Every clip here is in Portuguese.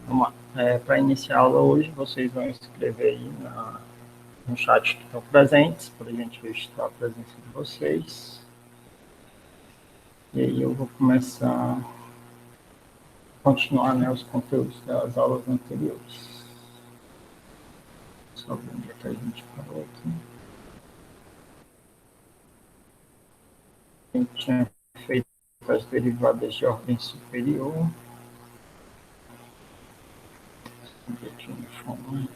Vamos lá. Para iniciar a aula hoje, vocês vão escrever aí no chat que estão presentes, para a gente registrar a presença de vocês. E aí eu vou começar a continuar, né, os conteúdos das aulas anteriores. Só ver onde é que a gente parou aqui. A gente tinha feito as derivadas de ordem superior. Aqui no fundo.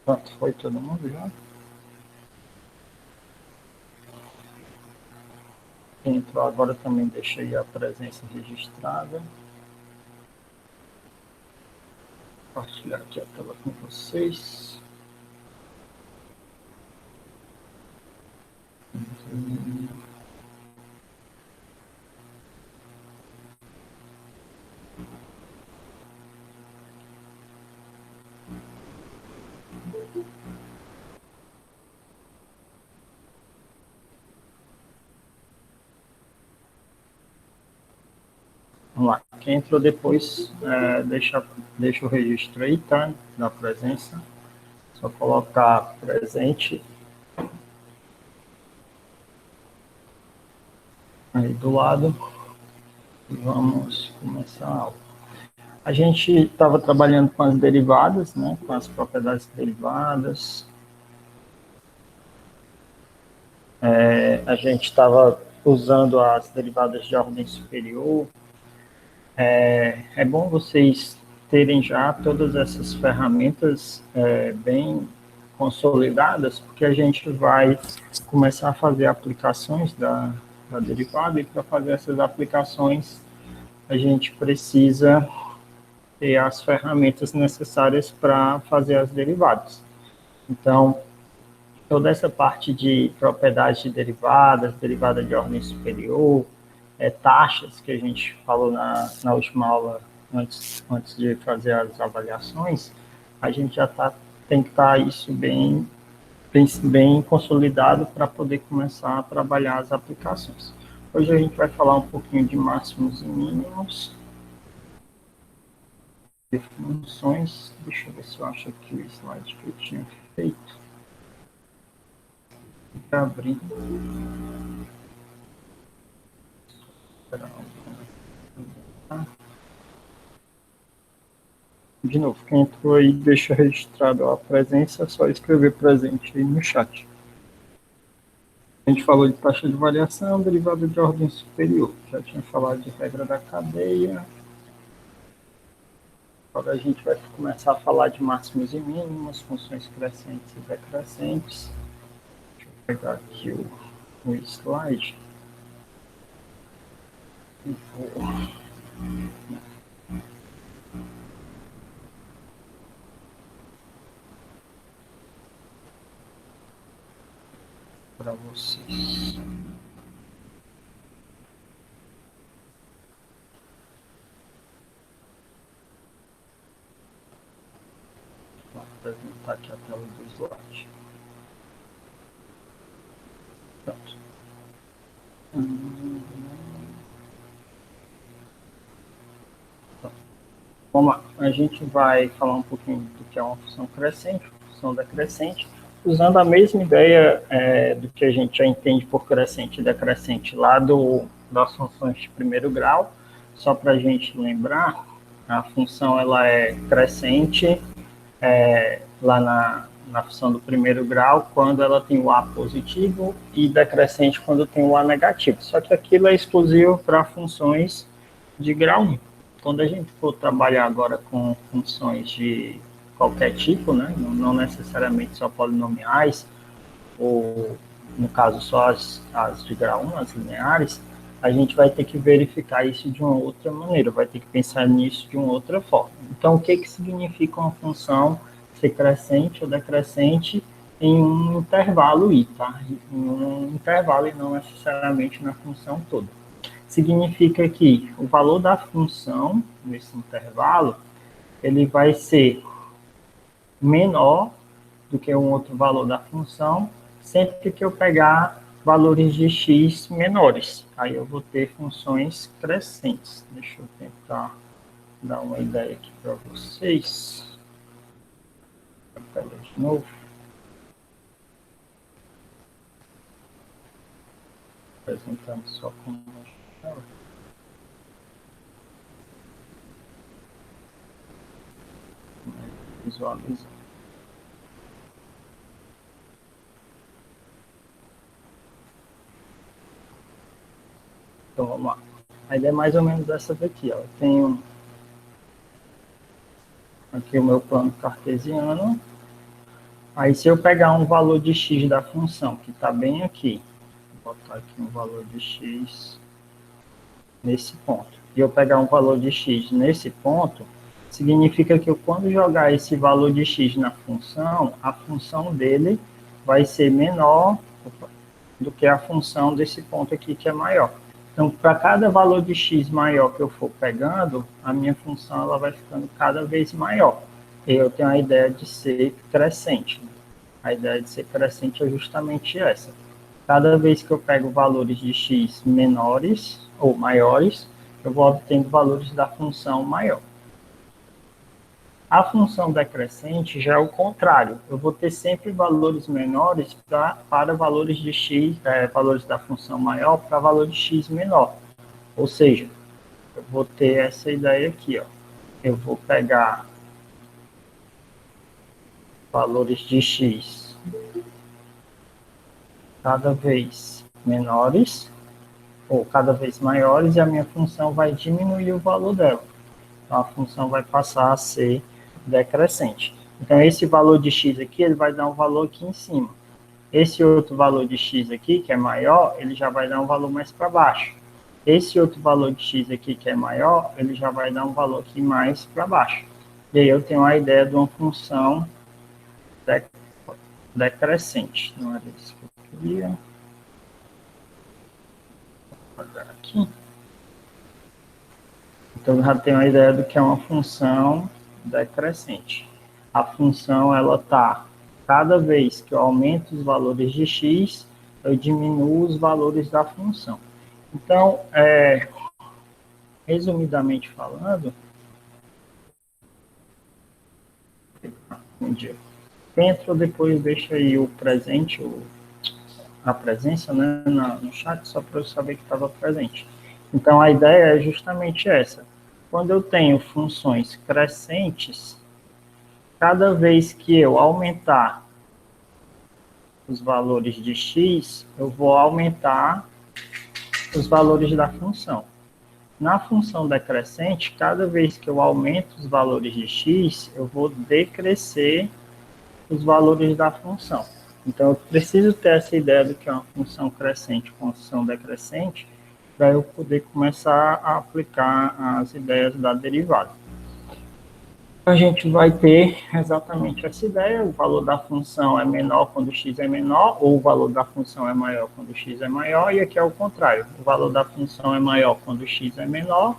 Pronto, foi todo mundo já? Quem entrou agora também deixei a presença registrada. Compartilhar aqui a tela com vocês. Vamos lá. Quem entrou depois, deixa o registro aí, tá? Da presença. Só colocar presente aí do lado. E vamos começar a aula. A gente estava trabalhando com as derivadas, né? Com as propriedades derivadas. A gente estava usando as derivadas de ordem superior. É bom vocês terem já todas essas ferramentas bem consolidadas, porque a gente vai começar a fazer aplicações da derivada, e para fazer essas aplicações a gente precisa ter as ferramentas necessárias para fazer as derivadas. Então, toda essa parte de propriedades de derivadas, derivada de ordem superior, taxas, que a gente falou na última aula, antes de fazer as avaliações, a gente já tem que estar isso bem consolidado para poder começar a trabalhar as aplicações. Hoje a gente vai falar um pouquinho de máximos e mínimos, de funções. Deixa eu ver se eu acho aqui o slide que eu tinha feito. Para abrir. De novo, quem entrou aí, deixa registrado a presença, é só escrever presente aí no chat. A gente falou de taxa de variação, derivada de ordem superior. Já tinha falado de regra da cadeia. Agora a gente vai começar a falar de máximos e mínimos, funções crescentes e decrescentes. Deixa eu pegar aqui o slide. E vou... para vocês. Vou apresentar aqui a tela do slide. Pronto. Vamos lá. A gente vai falar um pouquinho do que é uma função crescente, função decrescente, usando a mesma ideia do que a gente já entende por crescente e decrescente lá das funções de primeiro grau. Só para a gente lembrar, a função ela é crescente lá na função do primeiro grau, quando ela tem o A positivo, e decrescente quando tem o A negativo. Só que aquilo é exclusivo para funções de grau 1. Quando a gente for trabalhar agora com funções de qualquer tipo, né, não necessariamente só polinomiais, ou no caso só as de grau 1, as lineares, a gente vai ter que verificar isso de uma outra maneira, vai ter que pensar nisso de uma outra forma. Então, o que significa uma função ser crescente ou decrescente em um intervalo i, tá? Em um intervalo e não necessariamente na função toda. significa que o valor da função nesse intervalo, ele vai ser menor do que um outro valor da função, sempre que eu pegar valores de x menores. Aí eu vou ter funções crescentes. Deixa eu tentar dar uma ideia aqui para vocês. Vou pegar de novo. Apresentando só como visualizar. Então vamos lá. A ideia é mais ou menos essa daqui. Ó. Eu tenho aqui o meu plano cartesiano. Aí se eu pegar um valor de x da função, que está bem aqui, vou botar aqui um valor de x nesse ponto, e eu pegar um valor de x nesse ponto, significa que eu, quando jogar esse valor de x na função, a função dele vai ser menor do que a função desse ponto aqui, que é maior. Então, para cada valor de x maior que eu for pegando, a minha função ela vai ficando cada vez maior. E eu tenho a ideia de ser crescente. A ideia de ser crescente é justamente essa. Cada vez que eu pego valores de x menores ou maiores, eu vou obtendo valores da função maior. A função decrescente já é o contrário. Eu vou ter sempre valores menores para valores de x, valores da função maior para valor de x menor. Ou seja, eu vou ter essa ideia aqui, ó. Eu vou pegar valores de x cada vez menores ou cada vez maiores e a minha função vai diminuir o valor dela. Então, a função vai passar a ser decrescente. Então, esse valor de x aqui, ele vai dar um valor aqui em cima. Esse outro valor de x aqui, que é maior, ele já vai dar um valor mais para baixo. Esse outro valor de x aqui, que é maior, ele já vai dar um valor aqui mais para baixo. E aí eu tenho a ideia de uma função decrescente. Não era isso que eu queria. Vou apagar aqui. Então, já tenho a ideia do que é uma função decrescente. A função, ela está, cada vez que eu aumento os valores de x, eu diminuo os valores da função. Então, resumidamente falando, entra ou depois deixa aí o presente, a presença, né, no chat, só para eu saber que estava presente. Então, a ideia é justamente essa. Quando eu tenho funções crescentes, cada vez que eu aumentar os valores de x, eu vou aumentar os valores da função. Na função decrescente, cada vez que eu aumento os valores de x, eu vou decrescer os valores da função. Então, eu preciso ter essa ideia do que é uma função crescente com função decrescente, para eu poder começar a aplicar as ideias da derivada. A gente vai ter exatamente essa ideia, o valor da função é menor quando x é menor, ou o valor da função é maior quando x é maior, e aqui é o contrário, o valor da função é maior quando x é menor,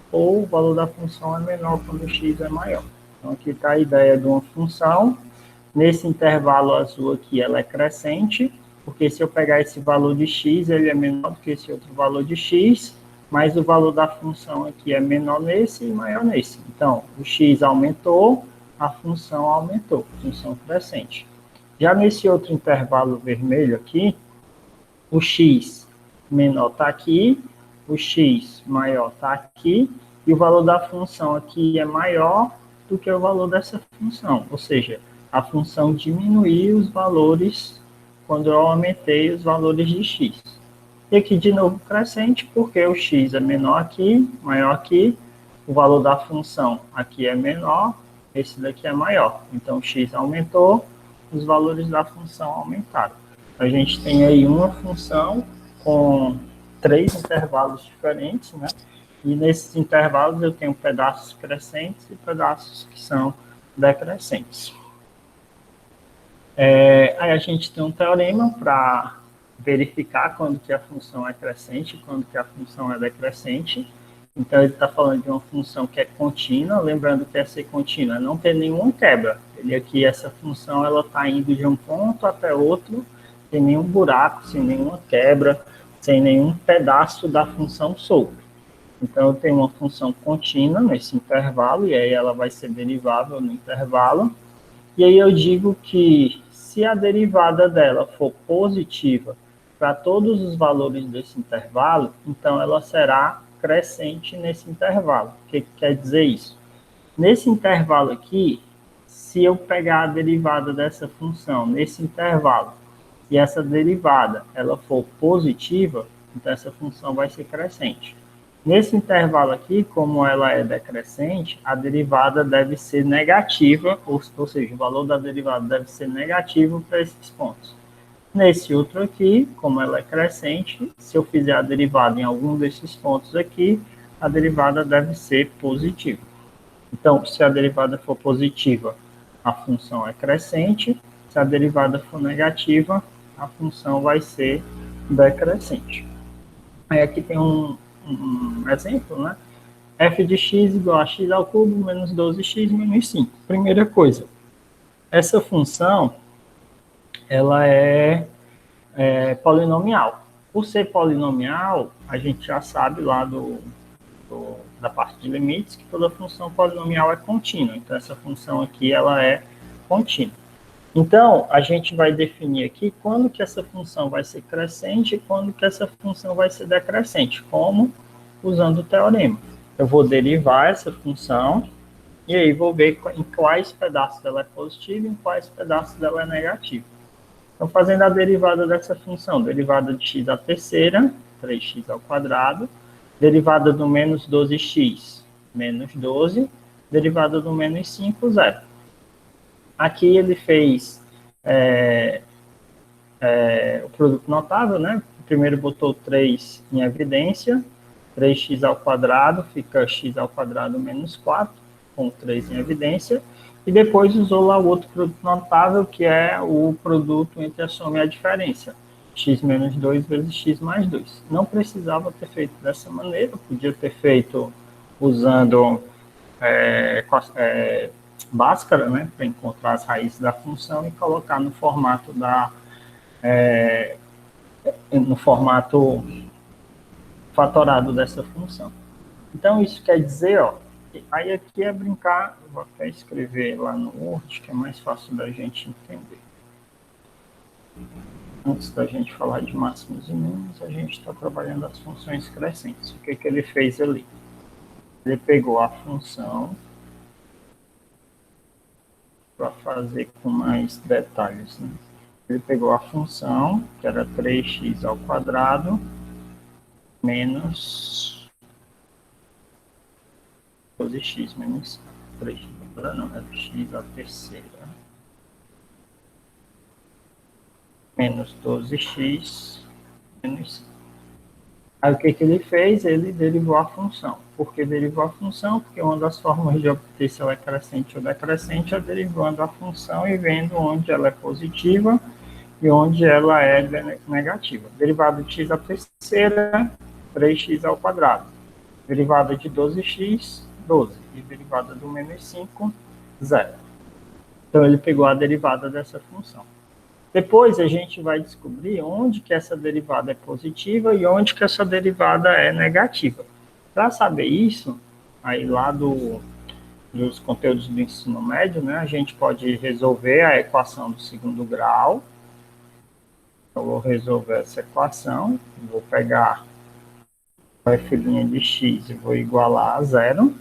ou o valor da função é menor quando x é maior. Então, aqui está a ideia de uma função, nesse intervalo azul aqui ela é crescente, porque se eu pegar esse valor de x, ele é menor do que esse outro valor de x, mas o valor da função aqui é menor nesse e maior nesse. Então, o x aumentou, a função aumentou, função crescente. Já nesse outro intervalo vermelho aqui, o x menor está aqui, o x maior está aqui, e o valor da função aqui é maior do que o valor dessa função. Ou seja, a função diminuiu os valores quando eu aumentei os valores de x. E aqui, de novo, crescente, porque o x é menor aqui, maior aqui, o valor da função aqui é menor, esse daqui é maior. Então, o x aumentou, os valores da função aumentaram. A gente tem aí uma função com 3 intervalos diferentes, né? E nesses intervalos eu tenho pedaços crescentes e pedaços que são decrescentes. Aí a gente tem um teorema para verificar quando que a função é crescente, quando que a função é decrescente. Então, ele está falando de uma função que é contínua, lembrando que essa é contínua, não tem nenhuma quebra. Ele aqui, essa função, ela está indo de um ponto até outro, sem nenhum buraco, sem nenhuma quebra, sem nenhum pedaço da função solto. Então, eu tenho uma função contínua nesse intervalo, e aí ela vai ser derivável no intervalo. E aí eu digo que se a derivada dela for positiva para todos os valores desse intervalo, então ela será crescente nesse intervalo. O que quer dizer isso? Nesse intervalo aqui, se eu pegar a derivada dessa função nesse intervalo e essa derivada ela for positiva, então essa função vai ser crescente. Nesse intervalo aqui, como ela é decrescente, a derivada deve ser negativa, ou seja, o valor da derivada deve ser negativo para esses pontos. Nesse outro aqui, como ela é crescente, se eu fizer a derivada em algum desses pontos aqui, a derivada deve ser positiva. Então, se a derivada for positiva, a função é crescente. Se a derivada for negativa, a função vai ser decrescente. Aí aqui tem um exemplo, né? F de x igual a x ao cubo menos 12x menos 5. Primeira coisa, essa função, ela é polinomial. Por ser polinomial, a gente já sabe lá da parte de limites que toda função polinomial é contínua. Então, essa função aqui, ela é contínua. Então, a gente vai definir aqui quando que essa função vai ser crescente e quando que essa função vai ser decrescente, como usando o teorema. Eu vou derivar essa função e aí vou ver em quais pedaços ela é positiva e em quais pedaços ela é negativa. Então, fazendo a derivada dessa função, derivada de x à terceira, 3x ao quadrado, derivada do menos 12x, menos 12, derivada do menos 5, 0. Aqui ele fez o produto notável, né? Primeiro botou 3 em evidência, 3x ao quadrado fica x ao quadrado menos 4, com 3 em evidência, e depois usou lá o outro produto notável, que é o produto entre a soma e a diferença, x menos 2 vezes x mais 2. Não precisava ter feito dessa maneira, podia ter feito usando Bhaskara, né, para encontrar as raízes da função e colocar no formato fatorado dessa função. Então, isso quer dizer, ó, aí aqui é brincar, vou até escrever lá no Word, que é mais fácil da gente entender. Antes da gente falar de máximos e mínimos, a gente está trabalhando as funções crescentes. O que ele fez ali? Ele pegou a função, para fazer com mais detalhes, né? Ele pegou a função, que era 3x ao quadrado, menos 12x menos 3. Não, é x à terceira. Menos 12x menos 5. Aí o que ele fez? Ele derivou a função. Por que derivou a função? Porque uma das formas de obter se ela é crescente ou decrescente é derivando a função e vendo onde ela é positiva e onde ela é negativa. Derivada de x à terceira, 3x ao quadrado. Derivada de 12x, 12. E derivada do menos 5, 0. Então, ele pegou a derivada dessa função. Depois, a gente vai descobrir onde que essa derivada é positiva e onde que essa derivada é negativa. Para saber isso, aí lá dos conteúdos do ensino médio, né, a gente pode resolver a equação do segundo grau. Eu vou resolver essa equação, vou pegar o f' de x e vou igualar a 0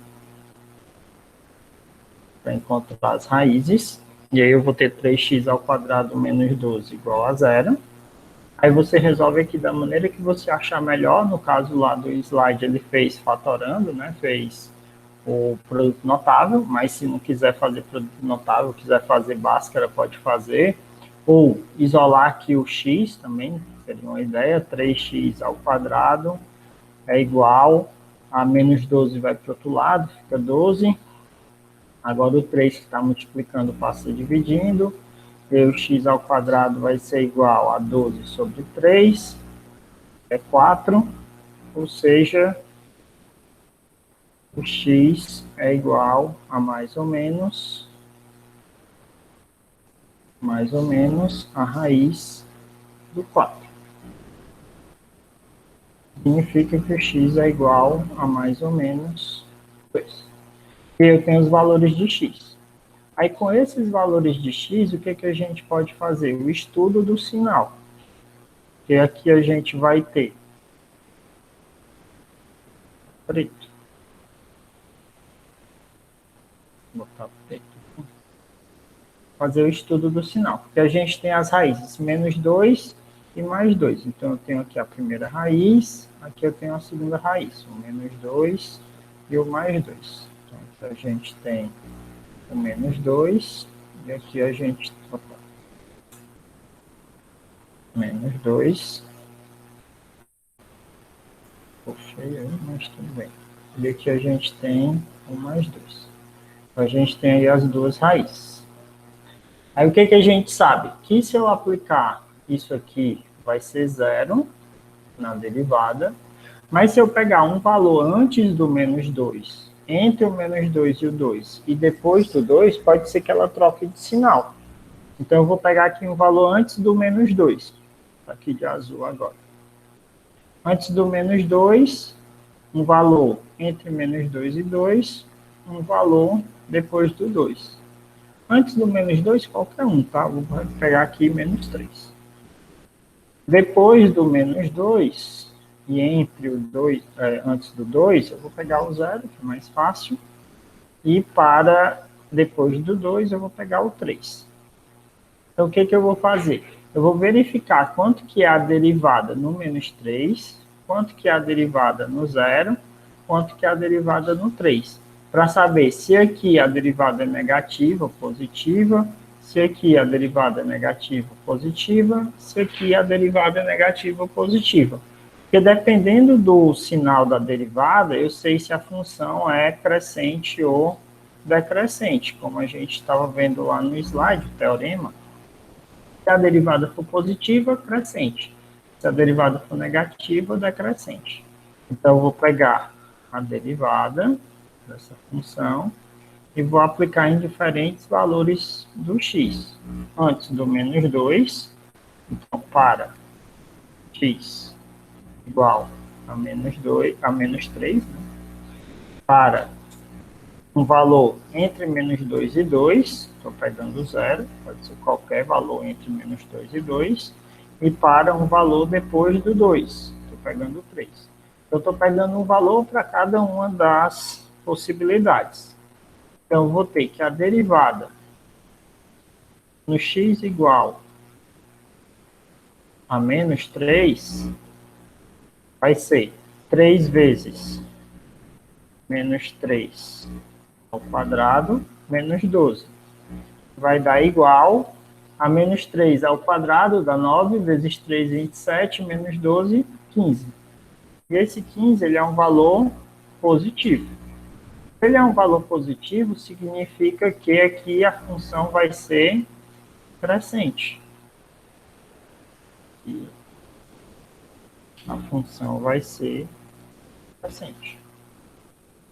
para encontrar as raízes. E aí eu vou ter 3x ao quadrado menos 12 igual a 0. Aí você resolve aqui da maneira que você achar melhor. No caso lá do slide, ele fez fatorando, né? Fez o produto notável, mas se não quiser fazer produto notável, quiser fazer Bhaskara, pode fazer. Ou isolar aqui o x também, seria uma ideia. 3x ao quadrado é igual a menos 12 vai para o outro lado, fica 12. Agora o 3 que está multiplicando passa dividindo, E o x ao quadrado vai ser igual a 12 sobre 3, é 4, ou seja, o x é igual a mais ou menos a raiz do 4. Significa que o x é igual a mais ou menos 2. E eu tenho os valores de x. Aí, com esses valores de x, o que a gente pode fazer? O estudo do sinal. Que aqui a gente vai ter preto. Vou botar preto. Fazer o estudo do sinal. Porque a gente tem as raízes menos 2 e mais 2. Então, eu tenho aqui a primeira raiz, aqui eu tenho a segunda raiz, o menos 2 e o mais 2. Então, aqui a gente tem o menos 2, e aqui a gente... Opa, menos 2. Ficou feio aí, mas tudo bem. E aqui a gente tem o mais 2. Então, a gente tem aí as duas raízes. Aí o que a gente sabe? Que se eu aplicar isso aqui, vai ser 0 na derivada, mas se eu pegar um valor antes do menos 2, entre o menos 2 e o 2, e depois do 2, pode ser que ela troque de sinal. Então eu vou pegar aqui um valor antes do menos 2, aqui de azul agora. Antes do menos 2, um valor entre menos 2 e 2, um valor depois do 2. Antes do menos 2, qualquer um, tá? Vou pegar aqui menos 3. Depois do menos 2, e entre o 2, antes do 2, eu vou pegar o 0, que é mais fácil. E para depois do 2, eu vou pegar o 3. Então, o que eu vou fazer? Eu vou verificar quanto que é a derivada no menos 3, quanto que é a derivada no 0, quanto que é a derivada no 3. Para saber se aqui a derivada é negativa ou positiva, se aqui a derivada é negativa ou positiva, se aqui a derivada é negativa ou positiva. Porque dependendo do sinal da derivada, eu sei se a função é crescente ou decrescente, como a gente estava vendo lá no slide, o teorema. Se a derivada for positiva, crescente. Se a derivada for negativa, decrescente. Então, eu vou pegar a derivada dessa função e vou aplicar em diferentes valores do x. Antes do menos 2, então, para x igual a menos 2, a menos 3, né? Para um valor entre menos 2 e 2, estou pegando 0, pode ser qualquer valor entre menos 2 e 2, e para um valor depois do 2, estou pegando 3. Eu estou pegando um valor para cada uma das possibilidades. Então, eu vou ter que a derivada no x igual a menos 3 vai ser 3 vezes menos 3 ao quadrado menos 12. Vai dar igual a menos 3 ao quadrado, dá 9, vezes 3, 27, menos 12, 15. E esse 15, ele é um valor positivo. Se ele é um valor positivo, significa que aqui a função vai ser crescente. E a função vai ser crescente.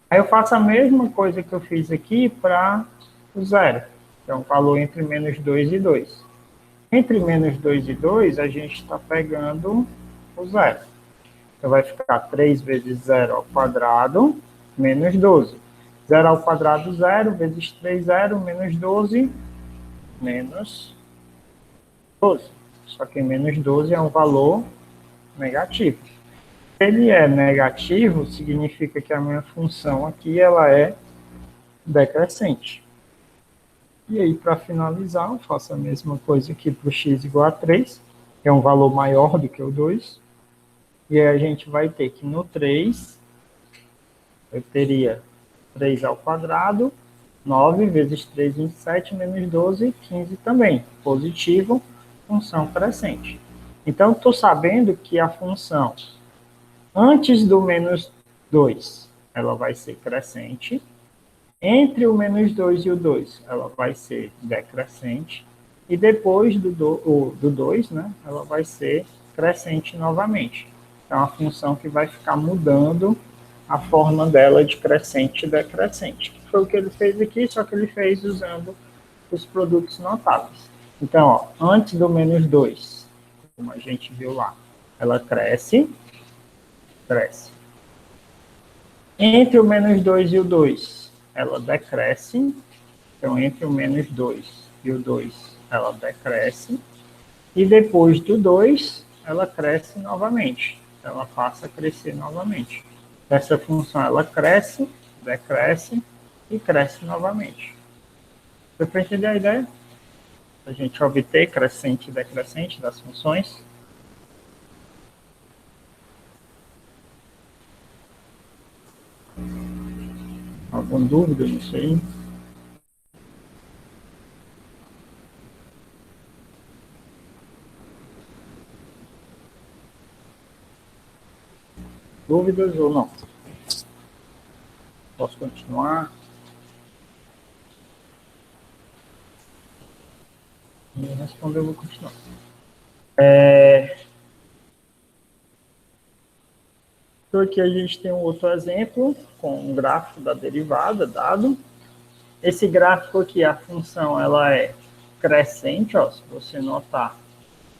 Aí eu faço a mesma coisa que eu fiz aqui para o 0, que é um valor entre menos 2 e 2. Entre menos 2 e 2, a gente está pegando o 0. Então, vai ficar 3 vezes 0 ao quadrado, menos 12. 0 ao quadrado, 0, vezes 3, 0, menos 12, menos 12. Só que menos 12 é um valor negativo. Se ele é negativo, significa que a minha função aqui ela é decrescente. E aí, para finalizar, eu faço a mesma coisa aqui para o x igual a 3, que é um valor maior do que o 2. E aí a gente vai ter que no 3, eu teria 3 ao quadrado, 9 vezes 3, 27, menos 12, 15 também. Positivo, função crescente. Então, estou sabendo que a função antes do menos 2, ela vai ser crescente. Entre o menos 2 e o 2, ela vai ser decrescente. e depois do 2, né, ela vai ser crescente novamente. É uma função que vai ficar mudando a forma dela de crescente e decrescente. Que foi o que ele fez aqui, só que ele fez usando os produtos notáveis. Então, ó, antes do menos 2, como a gente viu lá, ela cresce. Entre o menos 2 e o 2, ela decresce. Então, entre o menos 2 e o 2, ela decresce. E depois do 2, ela cresce novamente. Ela passa a crescer novamente. Essa função, ela cresce, decresce e cresce novamente. Deu para entender a ideia? A gente obter crescente e decrescente das funções. Alguma dúvida nisso aí? Dúvidas ou não? Posso continuar? E responder, eu vou continuar. Então, aqui a gente tem um outro exemplo com um gráfico da derivada dado. Esse gráfico aqui, a função, ela é crescente, ó, se você notar,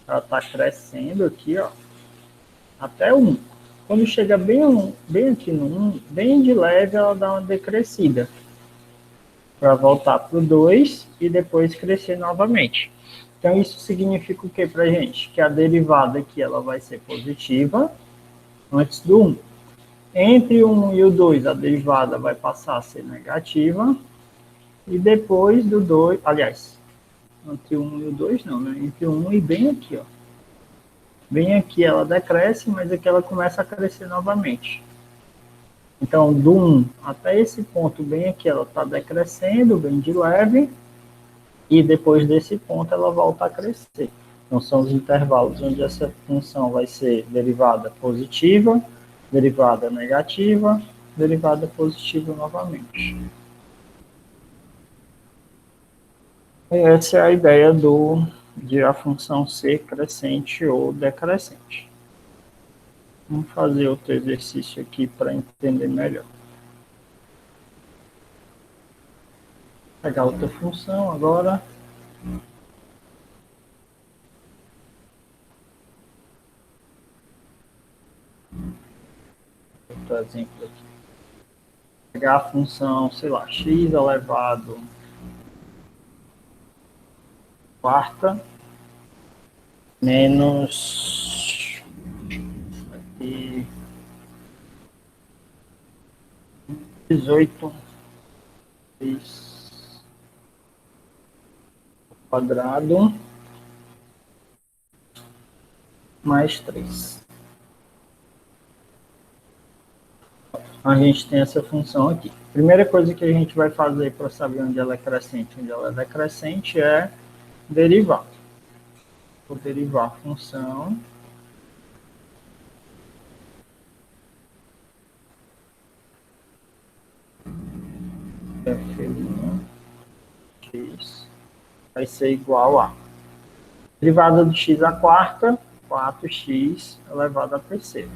ela está crescendo aqui, ó, até 1. Quando chega bem aqui no 1, bem de leve, ela dá uma decrescida para voltar para o 2 e depois crescer novamente. Então, isso significa o que para a gente? Que a derivada aqui ela vai ser positiva antes do 1. Entre o 1 e o 2, a derivada vai passar a ser negativa. E depois do 2, aliás, entre o 1 e o 2 não, né? Entre o 1 e bem aqui, ó. Bem aqui ela decresce, mas aqui ela começa a crescer novamente. Então, do 1 até esse ponto bem aqui, ela está decrescendo, bem de leve. E depois desse ponto ela volta a crescer. Então, são os intervalos onde essa função vai ser derivada positiva, derivada negativa, derivada positiva novamente. E essa é a ideia de a função ser crescente ou decrescente. Vamos fazer outro exercício aqui para entender melhor. Vou pegar outra função agora. Outro exemplo aqui. Pegar a função, sei lá, x elevado quarta menos aqui, 18 x quadrado mais 3. A gente tem essa função aqui. Primeira coisa que a gente vai fazer para saber onde ela é crescente e onde ela é decrescente é derivar. Vou derivar a função f1 x vai ser igual a derivada de x à quarta, 4x elevado à terceira.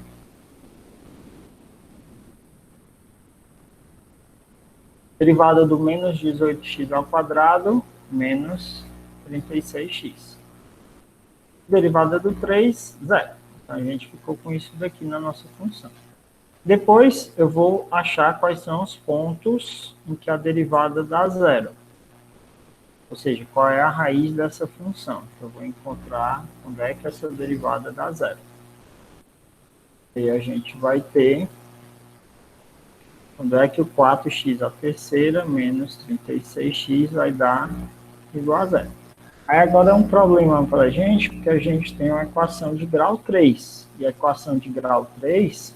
Derivada do menos 18x ao quadrado, menos 36x. Derivada do 3, zero. Então, a gente ficou com isso daqui na nossa função. Depois, eu vou achar quais são os pontos em que a derivada dá zero. Ou seja, qual é a raiz dessa função. Eu vou encontrar onde é que essa derivada dá zero. E a gente vai ter onde é que o 4x à terceira menos 36x vai dar igual a zero. Aí agora é um problema para a gente, porque a gente tem uma equação de grau 3. E a equação de grau 3,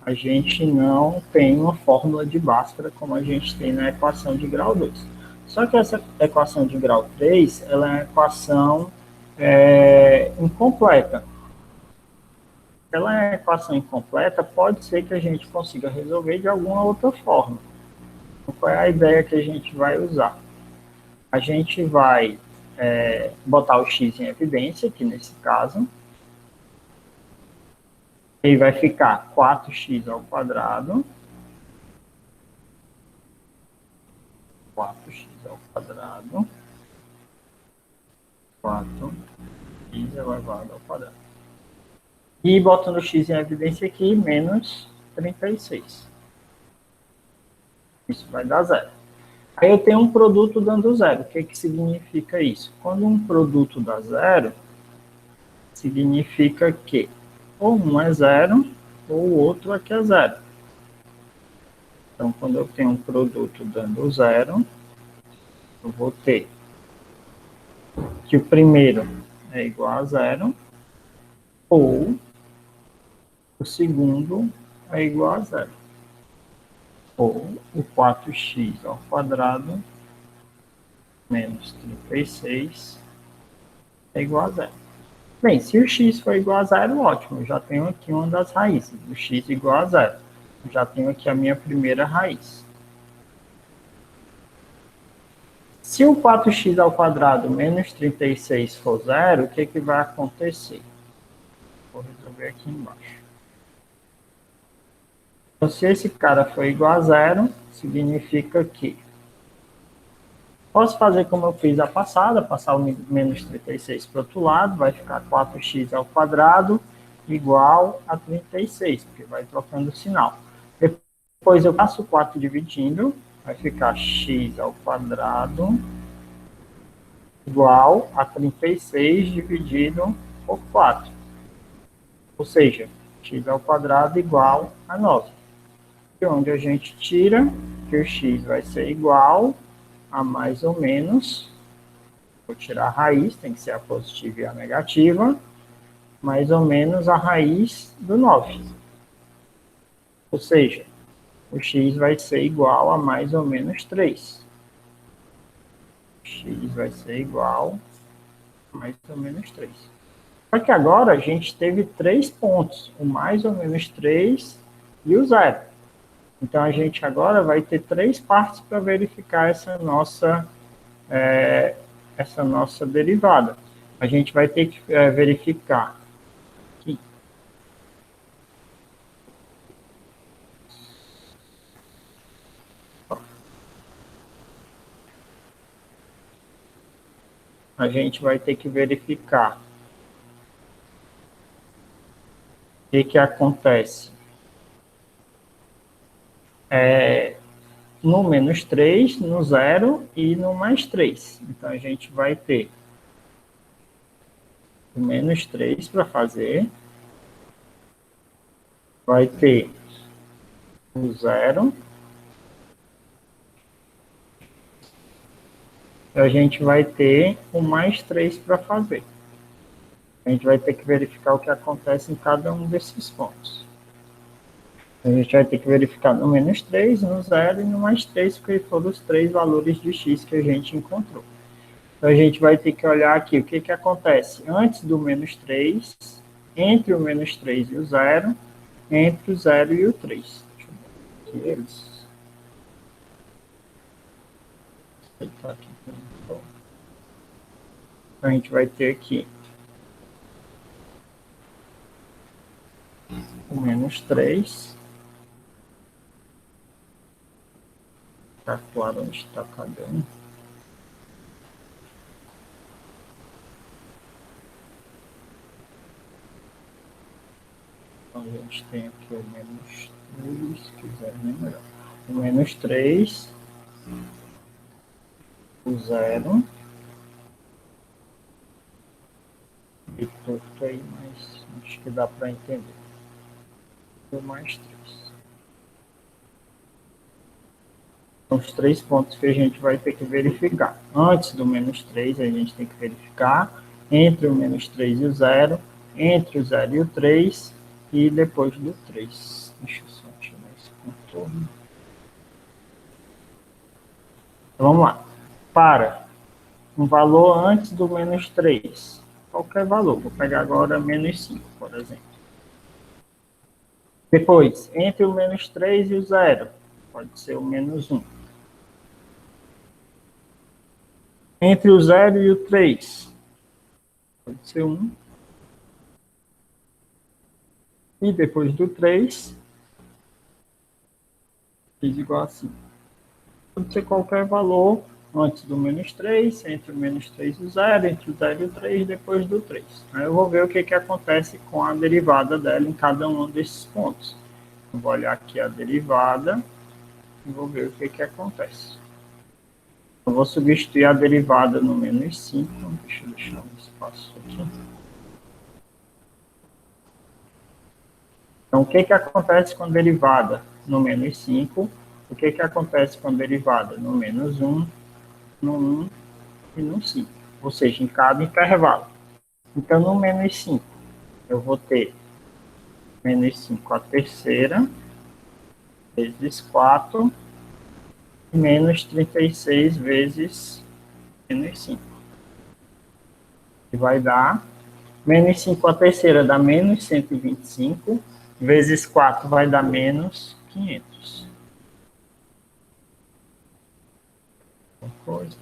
a gente não tem uma fórmula de Bhaskara como a gente tem na equação de grau 2. Só que essa equação de grau 3, ela é uma equação incompleta. Ela é uma equação incompleta, pode ser que a gente consiga resolver de alguma outra forma. Então, qual é a ideia que a gente vai usar? A gente vai botar o x em evidência, aqui nesse caso. E vai ficar 4x ao quadrado. 4x ao quadrado. 4x elevado ao quadrado. E botando x em evidência aqui, menos 36. Isso vai dar zero. Aí eu tenho um produto dando zero. O que significa isso? Quando um produto dá zero, significa que ou um é zero, ou o outro aqui é zero. Então, quando eu tenho um produto dando zero, eu vou ter que o primeiro é igual a zero, ou o segundo é igual a zero. Ou o 4x ao quadrado menos 36 é igual a zero. Bem, se o x for igual a zero, ótimo. Eu já tenho aqui uma das raízes. O x igual a zero. Eu já tenho aqui a minha primeira raiz. Se o 4x ao quadrado menos 36 for zero, o que vai acontecer? Vou resolver aqui embaixo. Então, se esse cara for igual a zero, significa que posso fazer como eu fiz a passada, passar o menos 36 para o outro lado, vai ficar 4x ao quadrado igual a 36, porque vai trocando o sinal. Depois eu passo o 4 dividindo, vai ficar x ao quadrado igual a 36 dividido por 4. Ou seja, x ao quadrado igual a 9. E onde a gente tira que o x vai ser igual a mais ou menos, vou tirar a raiz, tem que ser a positiva e a negativa, mais ou menos a raiz do 9. Ou seja, o x vai ser igual a mais ou menos 3. X vai ser igual a mais ou menos 3. Só que agora a gente teve 3 pontos, o mais ou menos 3 e o 0. Então a gente agora vai ter 3 partes para verificar essa nossa derivada. A gente vai ter que verificar aqui. A gente vai ter que verificar o que acontece no menos 3, no 0 e no mais 3. Então, a gente vai ter o menos 3 para fazer, vai ter o 0, e a gente vai ter o mais 3 para fazer. A gente vai ter que verificar o que acontece em cada um desses pontos. A gente vai ter que verificar no menos 3, no 0 e no mais 3, porque foram os 3 valores de x que a gente encontrou. Então, a gente vai ter que olhar aqui o que acontece antes do menos 3, entre o menos 3 e o 0, entre o 0 e o 3. Deixa eu ver aqui eles. Então, a gente vai ter aqui o menos 3. Está claro onde está cada um. Então, a gente tem aqui o menos 3, se quiser lembrar. O menos 3, o 0, e torto aí, mas acho que dá para entender. O mais 3. São os 3 pontos que a gente vai ter que verificar. Antes do menos 3, a gente tem que verificar entre o menos 3 e o 0, entre o 0 e o 3, e depois do 3. Deixa eu só tirar esse contorno. Então, vamos lá. Para um valor antes do menos 3, qualquer valor. Vou pegar agora menos 5, por exemplo. Depois, entre o menos 3 e o 0, pode ser o menos 1. Entre o 0 e o 3, pode ser 1. E depois do 3, x igual a 5. Pode ser qualquer valor antes do menos 3, entre o menos 3 e o 0, entre o 0 e o 3, depois do 3. Aí eu vou ver o que acontece com a derivada dela em cada um desses pontos. Eu vou olhar aqui a derivada e vou ver o que acontece. Eu vou substituir a derivada no menos 5. Deixa eu deixar um espaço aqui. Então, o que acontece com a derivada no menos 5? O que acontece com a derivada no menos 1, no 1 e no 5? Ou seja, em cada intervalo. Então, no menos 5, eu vou ter menos 5 a terceira, vezes 4, e menos 36 vezes menos 5. Que vai dar, menos 5 a terceira dá menos 125, vezes 4 vai dar menos 500. Coisa.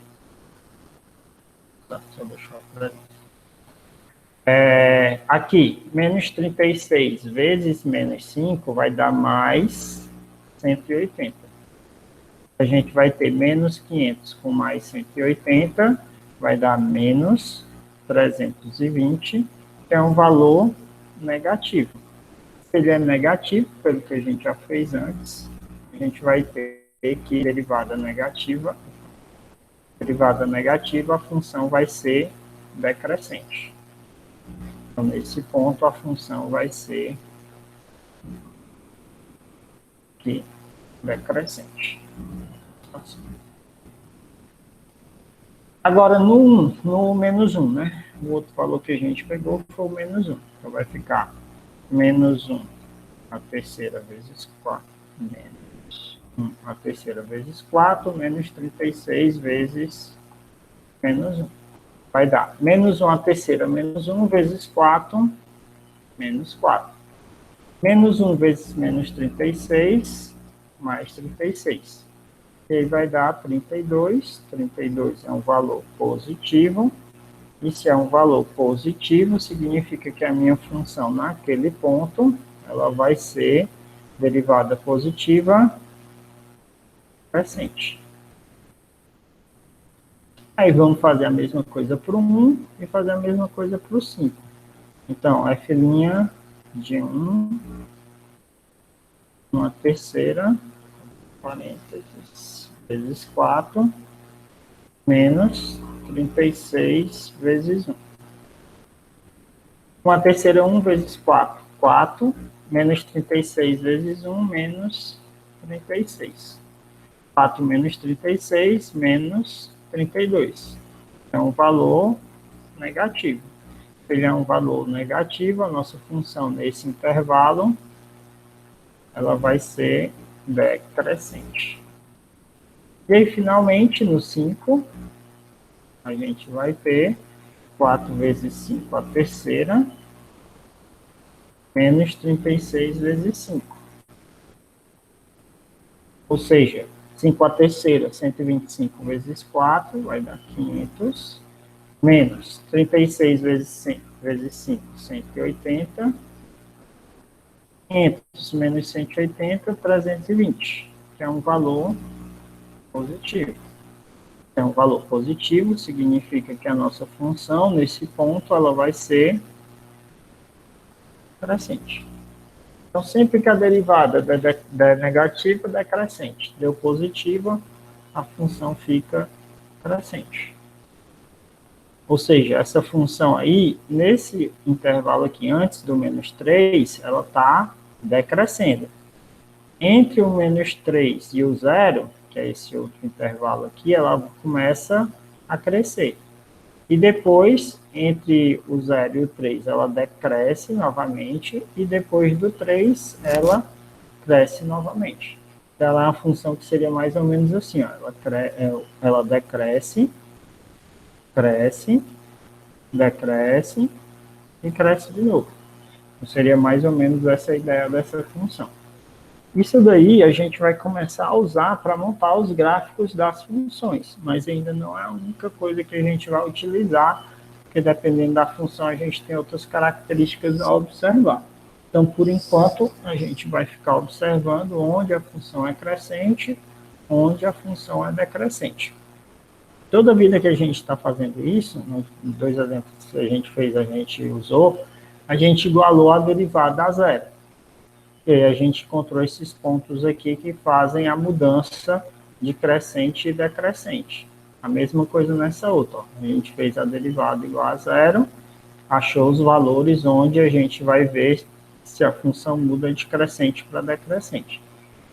Tá, só deixar para aqui, menos 36 vezes menos 5 vai dar mais 180. A gente vai ter menos 500 com mais 180, vai dar menos 320, que é um valor negativo. Se ele é negativo, pelo que a gente já fez antes, a gente vai ter que derivada negativa, a função vai ser decrescente. Então, nesse ponto, a função vai ser aqui, decrescente. Assim. Agora, no menos 1, né? O outro valor que a gente pegou foi o menos 1. Então, vai ficar menos 1 a terceira vezes 4, menos 1 a terceira vezes 4, menos 36 vezes menos 1. Vai dar menos 1 a terceira, menos 1 vezes 4, menos 4. Menos 1 vezes menos 36, mais 36. E aí vai dar 32. 32 é um valor positivo. E se é um valor positivo, significa que a minha função naquele ponto, ela vai ser derivada positiva crescente. Aí vamos fazer a mesma coisa para o 1 e fazer a mesma coisa para o 5. Então, f' de 1, uma terceira, parênteses, vezes 4, menos 36 vezes 1. Uma terceira, 1 vezes 4, 4, menos 36 vezes 1, menos 36. 4 menos 36, menos 32. É um valor negativo. Se ele é um valor negativo, a nossa função nesse intervalo, ela vai ser decrescente. E aí, finalmente, no 5, a gente vai ter 4 vezes 5 a terceira, menos 36 vezes 5. Ou seja, 5 a terceira, 125 vezes 4, vai dar 500, menos 36 vezes 5, 180, 500 menos 180, 320, que é um valor positivo. É um valor positivo, significa que a nossa função, nesse ponto, ela vai ser crescente. Então, sempre que a derivada der negativa, decrescente. Deu positiva, a função fica crescente. Ou seja, essa função aí, nesse intervalo aqui, antes do menos 3, ela está decrescendo. Entre o menos 3 e o 0, que é esse outro intervalo aqui, ela começa a crescer. E depois, entre o 0 e o 3, ela decresce novamente, e depois do 3, ela cresce novamente. Então, ela é uma função que seria mais ou menos assim, ó, ela decresce, cresce, decresce e cresce de novo. Então, seria mais ou menos essa a ideia dessa função. Isso daí a gente vai começar a usar para montar os gráficos das funções, mas ainda não é a única coisa que a gente vai utilizar, porque dependendo da função a gente tem outras características a observar. Então, por enquanto, a gente vai ficar observando onde a função é crescente, onde a função é decrescente. Toda vida que a gente está fazendo isso, nos dois exemplos que a gente fez, a gente usou, a gente igualou a derivada a zero. E aí a gente encontrou esses pontos aqui que fazem a mudança de crescente e decrescente. A mesma coisa nessa outra. Ó. A gente fez a derivada igual a zero, achou os valores onde a gente vai ver se a função muda de crescente para decrescente.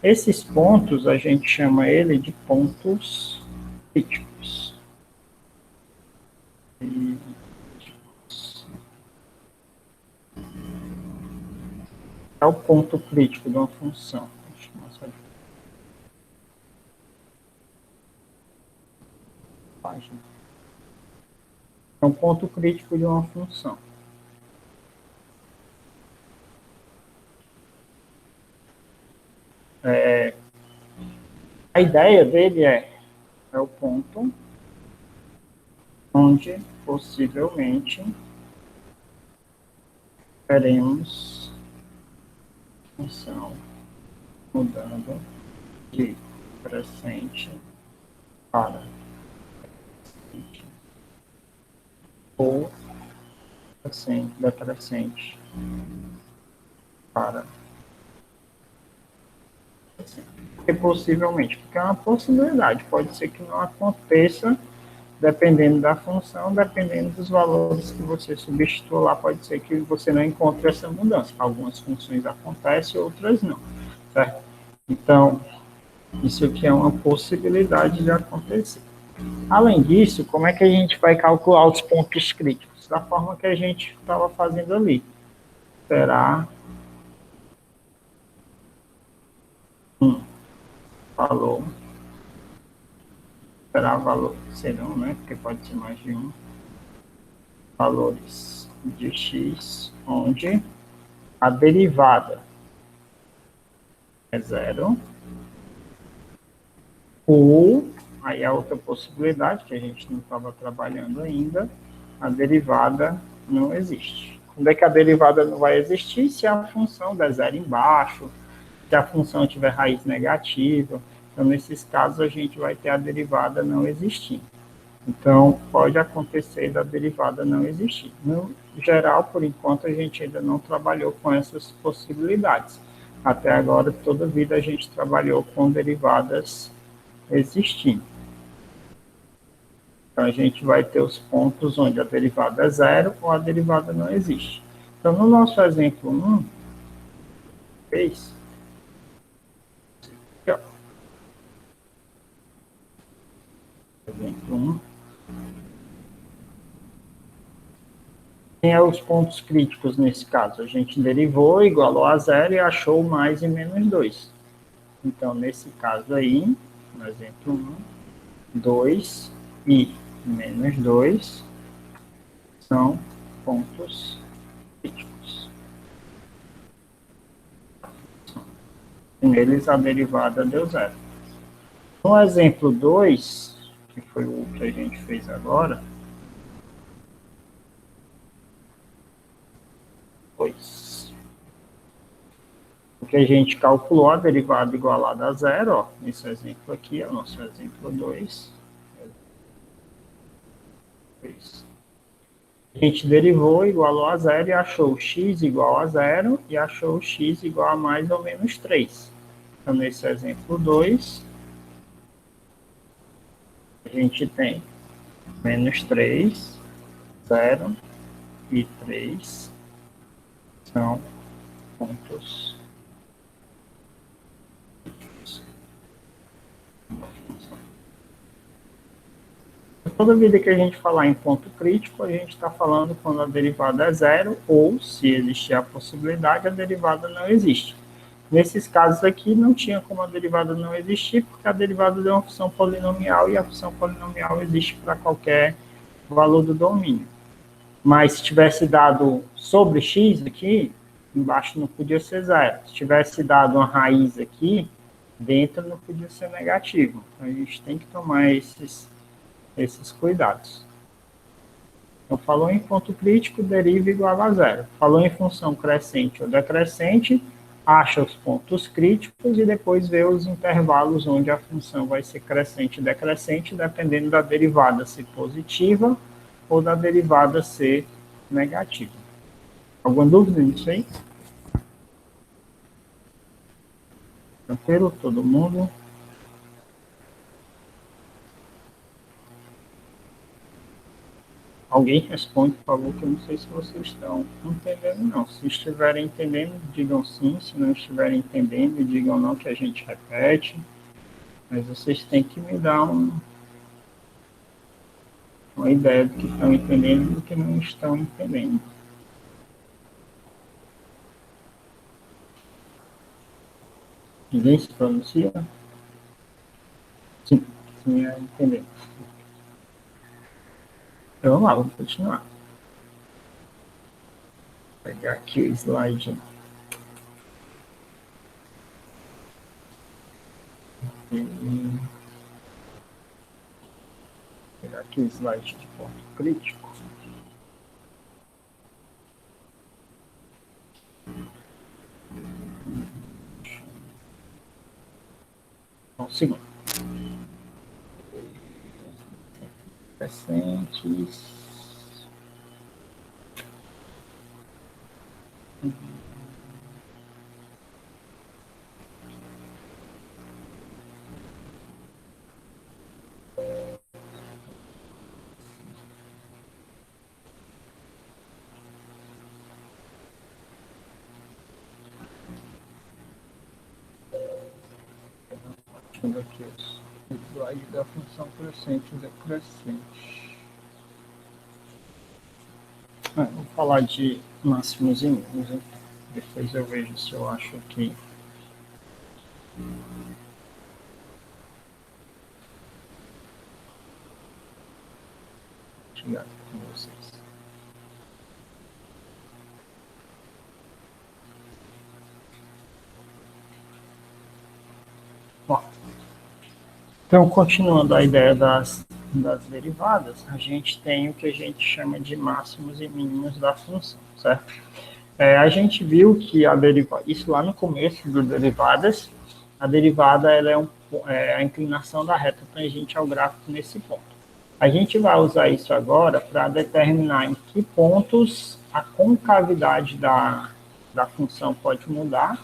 Esses pontos a gente chama ele de pontos críticos. É o ponto crítico de uma função. Deixa eu mostrar aqui. Página. É um ponto crítico de uma função. A ideia dele é o ponto onde possivelmente teremos função mudando de crescente para decrescente ou decrescente para crescente. E possivelmente, porque é uma possibilidade, pode ser que não aconteça dependendo da função, dependendo dos valores que você substitua lá, pode ser que você não encontre essa mudança. Algumas funções acontecem, outras não, certo? Então, isso aqui é uma possibilidade de acontecer. Além disso, como é que a gente vai calcular os pontos críticos? Da forma que a gente estava fazendo ali. Será valor, será valor, serão, né? Porque pode ser mais de um. Valores de x, onde a derivada é zero, ou, aí a outra possibilidade, que a gente não estava trabalhando ainda, a derivada não existe. Quando é que a derivada não vai existir? Se a função der zero embaixo, se a função tiver raiz negativa. Então, nesses casos, a gente vai ter a derivada não existindo. Então, pode acontecer da derivada não existir. No geral, por enquanto, a gente ainda não trabalhou com essas possibilidades. Até agora, toda a vida, a gente trabalhou com derivadas existindo. Então, a gente vai ter os pontos onde a derivada é zero ou a derivada não existe. Então, no nosso exemplo 1, fez. Aqui, ó. Exemplo 1. Quem é os pontos críticos nesse caso? A gente derivou, igualou a zero e achou mais e menos 2. Então, nesse caso aí, no exemplo 1, 2 e menos 2 são pontos críticos. Neles a derivada deu zero. No exemplo 2, que foi o que a gente fez agora, 2. Porque a gente calculou a derivada igualada a zero, ó, nesse exemplo aqui, é o nosso exemplo 2. A gente derivou, igualou a zero e achou x igual a zero e achou x igual a mais ou menos 3. Então, nesse exemplo 2, a gente tem menos 3, 0 e 3 são pontos. Toda vida que a gente falar em ponto crítico, a gente está falando quando a derivada é zero ou, se existir a possibilidade, a derivada não existe. Nesses casos aqui, não tinha como a derivada não existir, porque a derivada é uma função polinomial e a função polinomial existe para qualquer valor do domínio. Mas se tivesse dado sobre x aqui, embaixo não podia ser zero. Se tivesse dado uma raiz aqui, dentro não podia ser negativo. Então, a gente tem que tomar esses cuidados. Então, falou em ponto crítico, deriva igual a zero. Falou em função crescente ou decrescente, acha os pontos críticos e depois vê os intervalos onde a função vai ser crescente e decrescente, dependendo da derivada ser positiva ou da derivada ser negativa. Alguma dúvida nisso aí? Tranquilo? Todo mundo? Alguém responde, por favor, que eu não sei se vocês estão entendendo, não. Se estiverem entendendo, digam sim. Se não estiverem entendendo, digam não, que a gente repete. Mas vocês têm que me dar uma ideia do que estão entendendo e do que não estão entendendo. Ninguém se pronuncia? Sim, sim, é entendendo. Então, vamos lá, vamos continuar. Vou pegar aqui o slide. Pegar aqui o slide de ponto crítico. Um segundo. Crescentes. Deixando aqui os slides da função crescente e decrescente. Vou falar de máximos e mínimos, hein? Depois eu vejo se eu acho que chegar com vocês. Bom, então, continuando a ideia das derivadas, a gente tem o que a gente chama de máximos e mínimos da função, certo? A gente viu que a derivada, isso lá no começo do derivadas, a derivada ela é a inclinação da reta tangente ao gráfico nesse ponto. A gente vai usar isso agora para determinar em que pontos a concavidade da função pode mudar,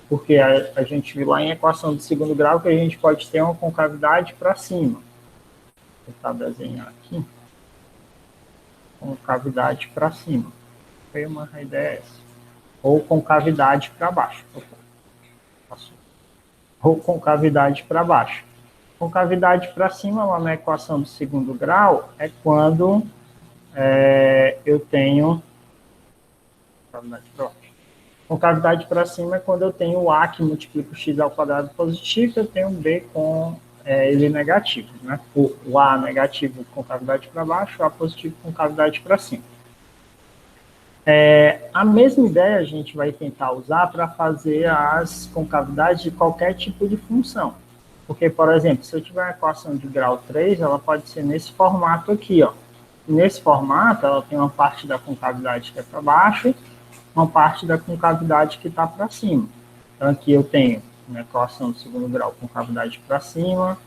porque a gente viu lá em equação de segundo grau que a gente pode ter uma concavidade para cima. Vou tentar desenhar aqui. Concavidade para cima. Foi uma ideia essa. Ou concavidade para baixo. Ou concavidade para baixo. Concavidade para cima, lá na equação de segundo grau, é quando eu tenho concavidade para cima é quando eu tenho o A que multiplica o x ao quadrado positivo, eu tenho o B com ele negativo, né? O A negativo com cavidade para baixo, o A positivo com cavidade para cima. A mesma ideia a gente vai tentar usar para fazer as concavidades de qualquer tipo de função. Porque, por exemplo, se eu tiver uma equação de grau 3, ela pode ser nesse formato aqui, ó. Nesse formato, ela tem uma parte da concavidade que é para baixo, uma parte da concavidade que está para cima. Então, aqui eu tenho uma equação de segundo grau com concavidade para cima,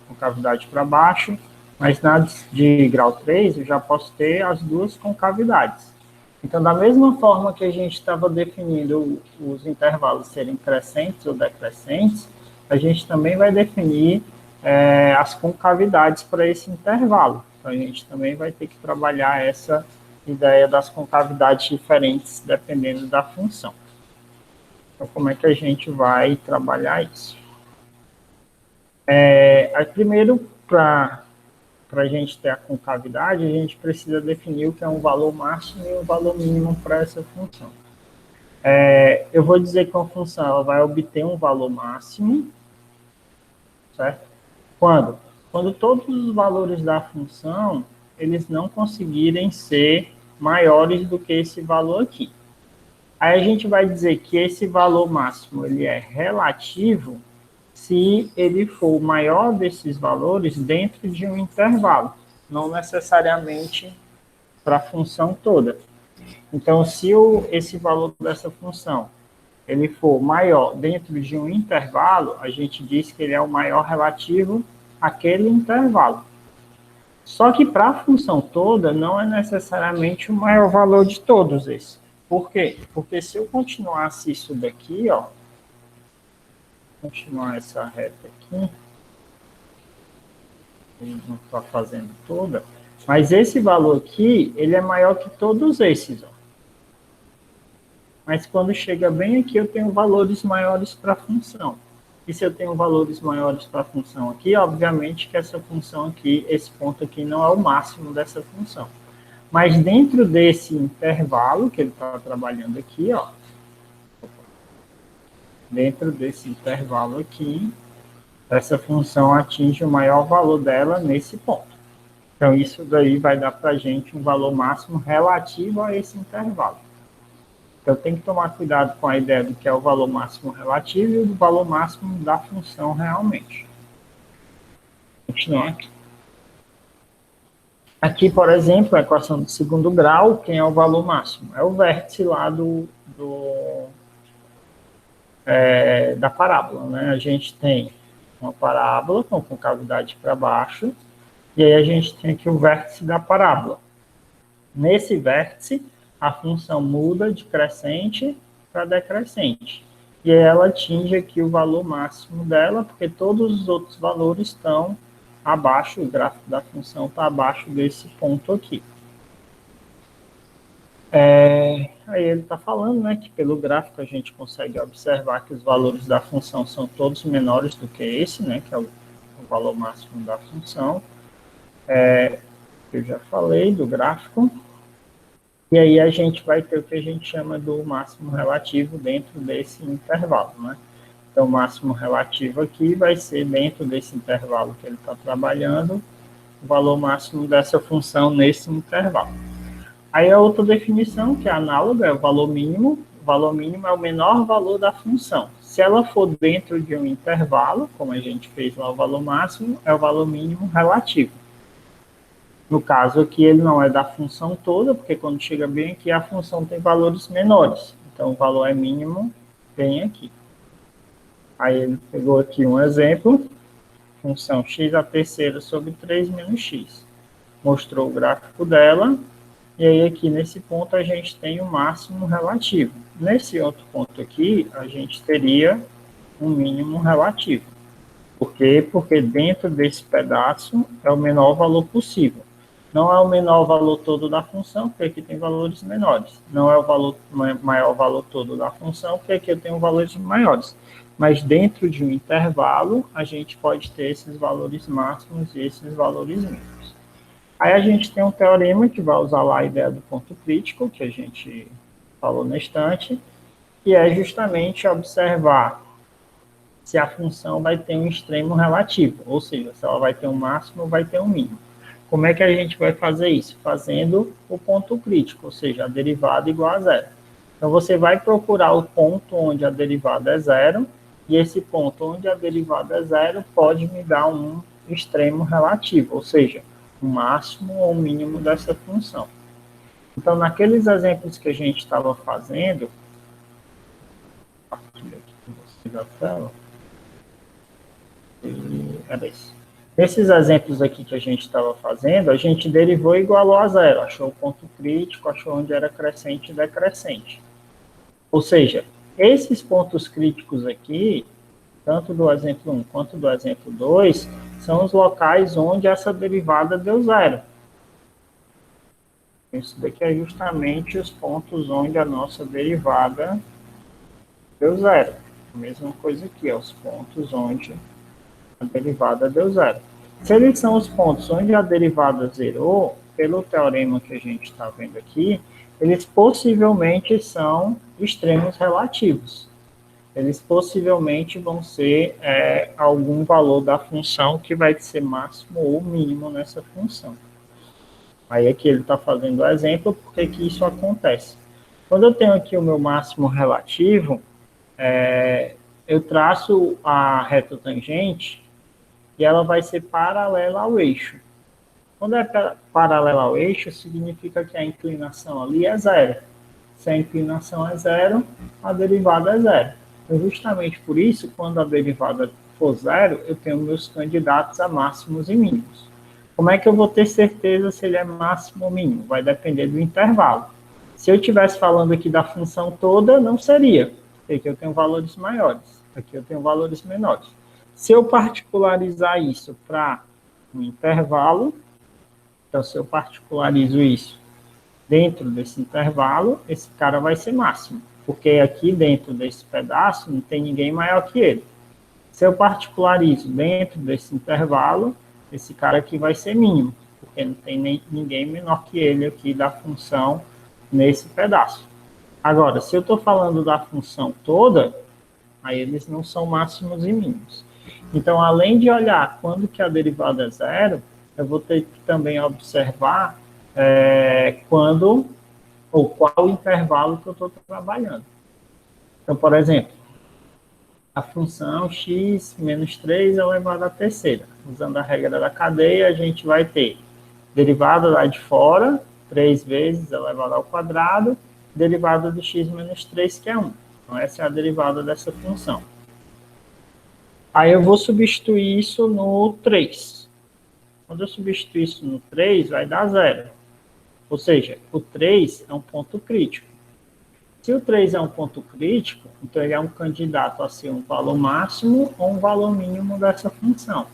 concavidade para baixo, mas na de grau 3 eu já posso ter as duas concavidades. Então, da mesma forma que a gente estava definindo os intervalos serem crescentes ou decrescentes, a gente também vai definir as concavidades para esse intervalo. Então, a gente também vai ter que trabalhar essa ideia das concavidades diferentes dependendo da função. Então, como é que a gente vai trabalhar isso? Primeiro, para a gente ter a concavidade, a gente precisa definir o que é um valor máximo e um valor mínimo para essa função. Eu vou dizer que uma função ela vai obter um valor máximo, certo? Quando? Quando todos os valores da função, eles não conseguirem ser maiores do que esse valor aqui. Aí a gente vai dizer que esse valor máximo ele é relativo se ele for o maior desses valores dentro de um intervalo, não necessariamente para a função toda. Então, se esse valor dessa função ele for maior dentro de um intervalo, a gente diz que ele é o maior relativo àquele intervalo. Só que para a função toda, não é necessariamente o maior valor de todos esses. Por quê? Porque se eu continuasse isso daqui, ó, continuar essa reta aqui, ele não está fazendo toda, mas esse valor aqui, ele é maior que todos esses, ó. Mas quando chega bem aqui, eu tenho valores maiores para a função. E se eu tenho valores maiores para a função aqui, obviamente que essa função aqui, esse ponto aqui não é o máximo dessa função. Mas dentro desse intervalo que ele está trabalhando aqui, ó, dentro desse intervalo aqui, essa função atinge o maior valor dela nesse ponto. Então, isso daí vai dar para a gente um valor máximo relativo a esse intervalo. Então, tem que tomar cuidado com a ideia do que é o valor máximo relativo e o valor máximo da função realmente. Continuar aqui. Aqui, por exemplo, a equação do segundo grau, quem é o valor máximo? É o vértice lá da parábola, né? A gente tem uma parábola com concavidade para baixo, e aí a gente tem aqui o vértice da parábola. Nesse vértice, a função muda de crescente para decrescente. E ela atinge aqui o valor máximo dela, porque todos os outros valores estão abaixo, o gráfico da função está abaixo desse ponto aqui. Aí ele está falando, né, que pelo gráfico a gente consegue observar que os valores da função são todos menores do que esse, né, que é o valor máximo da função. Eu já falei do gráfico. E aí a gente vai ter o que a gente chama do máximo relativo dentro desse intervalo, né? Então, o máximo relativo aqui vai ser dentro desse intervalo que ele está trabalhando, o valor máximo dessa função nesse intervalo. Aí a outra definição, que é análoga, é o valor mínimo. O valor mínimo é o menor valor da função. Se ela for dentro de um intervalo, como a gente fez lá o valor máximo, é o valor mínimo relativo. No caso aqui, ele não é da função toda, porque quando chega bem aqui, a função tem valores menores. Então, o valor é mínimo bem aqui. Aí ele pegou aqui um exemplo, função x à terceira sobre 3 menos x. Mostrou o gráfico dela, e aí aqui nesse ponto a gente tem o máximo relativo. Nesse outro ponto aqui, a gente teria um mínimo relativo. Por quê? Porque dentro desse pedaço é o menor valor possível. Não é o menor valor todo da função, porque aqui tem valores menores. Não é o maior valor todo da função, porque aqui eu tenho valores maiores. Mas dentro de um intervalo, a gente pode ter esses valores máximos e esses valores mínimos. Aí a gente tem um teorema que vai usar lá a ideia do ponto crítico, que a gente falou na estante, que é justamente observar se a função vai ter um extremo relativo, ou seja, se ela vai ter um máximo ou vai ter um mínimo. Como é que a gente vai fazer isso? Fazendo o ponto crítico, ou seja, a derivada igual a zero. Então, você vai procurar o ponto onde a derivada é zero, e esse ponto onde a derivada é zero pode me dar um extremo relativo, ou seja, o máximo ou mínimo dessa função. Então, naqueles exemplos que a gente estava fazendo, era isso. Nesses exemplos aqui que a gente estava fazendo, a gente derivou e igualou a zero, achou o ponto crítico, achou onde era crescente e decrescente. Ou seja, esses pontos críticos aqui, tanto do exemplo 1 quanto do exemplo 2, são os locais onde essa derivada deu zero. Isso daqui é justamente os pontos onde a nossa derivada deu zero. A mesma coisa aqui, os pontos onde a derivada deu zero. Se eles são os pontos onde a derivada zerou, pelo teorema que a gente está vendo aqui, eles possivelmente são extremos relativos. Eles possivelmente vão ser algum valor da função que vai ser máximo ou mínimo nessa função. Aí aqui ele está fazendo o exemplo porque que isso acontece. Quando eu tenho aqui o meu máximo relativo, eu traço a reta tangente e ela vai ser paralela ao eixo. Quando é paralela ao eixo, significa que a inclinação ali é zero. Se a inclinação é zero, a derivada é zero. Então, justamente por isso, quando a derivada for zero, eu tenho meus candidatos a máximos e mínimos. Como é que eu vou ter certeza se ele é máximo ou mínimo? Vai depender do intervalo. Se eu estivesse falando aqui da função toda, não seria. Aqui eu tenho valores maiores, aqui eu tenho valores menores. Se eu particularizar isso para um intervalo, então se eu particularizo isso dentro desse intervalo, esse cara vai ser máximo, porque aqui dentro desse pedaço não tem ninguém maior que ele. Se eu particularizo dentro desse intervalo, esse cara aqui vai ser mínimo, porque não tem ninguém menor que ele aqui da função nesse pedaço. Agora, se eu estou falando da função toda, aí eles não são máximos e mínimos. Então, além de olhar quando que a derivada é zero, eu vou ter que também observar quando ou qual intervalo que eu estou trabalhando. Então, por exemplo, a função x menos 3 elevado à terceira. Usando a regra da cadeia, a gente vai ter derivada lá de fora, 3 vezes elevado ao quadrado, derivada de x menos 3, que é 1. Então, essa é a derivada dessa função. Aí eu vou substituir isso no 3. Quando eu substituir isso no 3, vai dar 0. Ou seja, o 3 é um ponto crítico. Se o 3 é um ponto crítico, então ele é um candidato a ser um valor máximo ou um valor mínimo dessa função.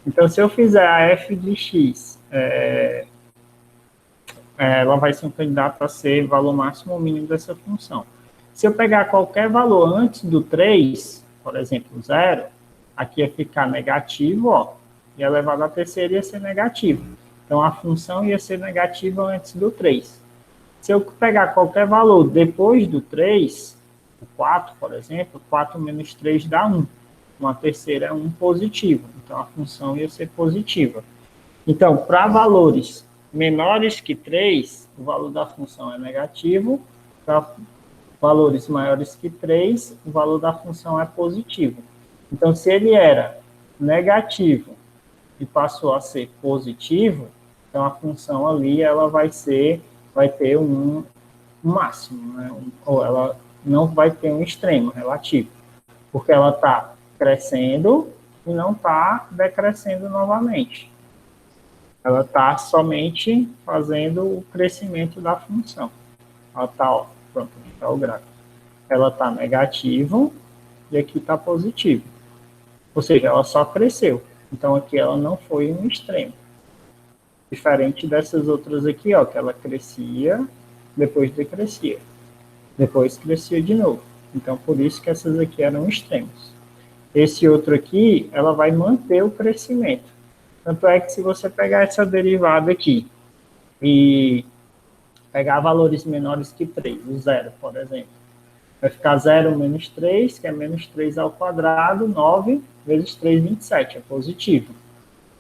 Então, se eu fizer a f de x, ela vai ser um candidato a ser valor máximo ou mínimo dessa função. Se eu pegar qualquer valor antes do 3, por exemplo, 0, aqui ia ficar negativo, ó, e elevado à terceira ia ser negativo. Então, a função ia ser negativa antes do 3. Se eu pegar qualquer valor depois do 3, o 4, por exemplo, 4 menos 3 dá 1. Uma terceira é 1 positivo. Então, a função ia ser positiva. Então, para valores menores que 3, o valor da função é negativo. Para valores maiores que 3, o valor da função é positivo. Então, se ele era negativo e passou a ser positivo, então a função ali ela vai ter um máximo, né? Ou ela não vai ter um extremo relativo, porque ela está crescendo e não está decrescendo novamente. Ela está somente fazendo o crescimento da função. Ela está, pronto, está o gráfico. Ela está negativo e aqui está positivo. Ou seja, ela só cresceu. Então aqui ela não foi um extremo. Diferente dessas outras aqui, ó, que ela crescia, depois decrescia. Depois crescia de novo. Então, por isso que essas aqui eram extremos. Esse outro aqui, ela vai manter o crescimento. Tanto é que se você pegar essa derivada aqui e pegar valores menores que 3, o zero, por exemplo, vai ficar 0 menos 3, que é menos 3 ao quadrado, 9 vezes 3, 27, é positivo.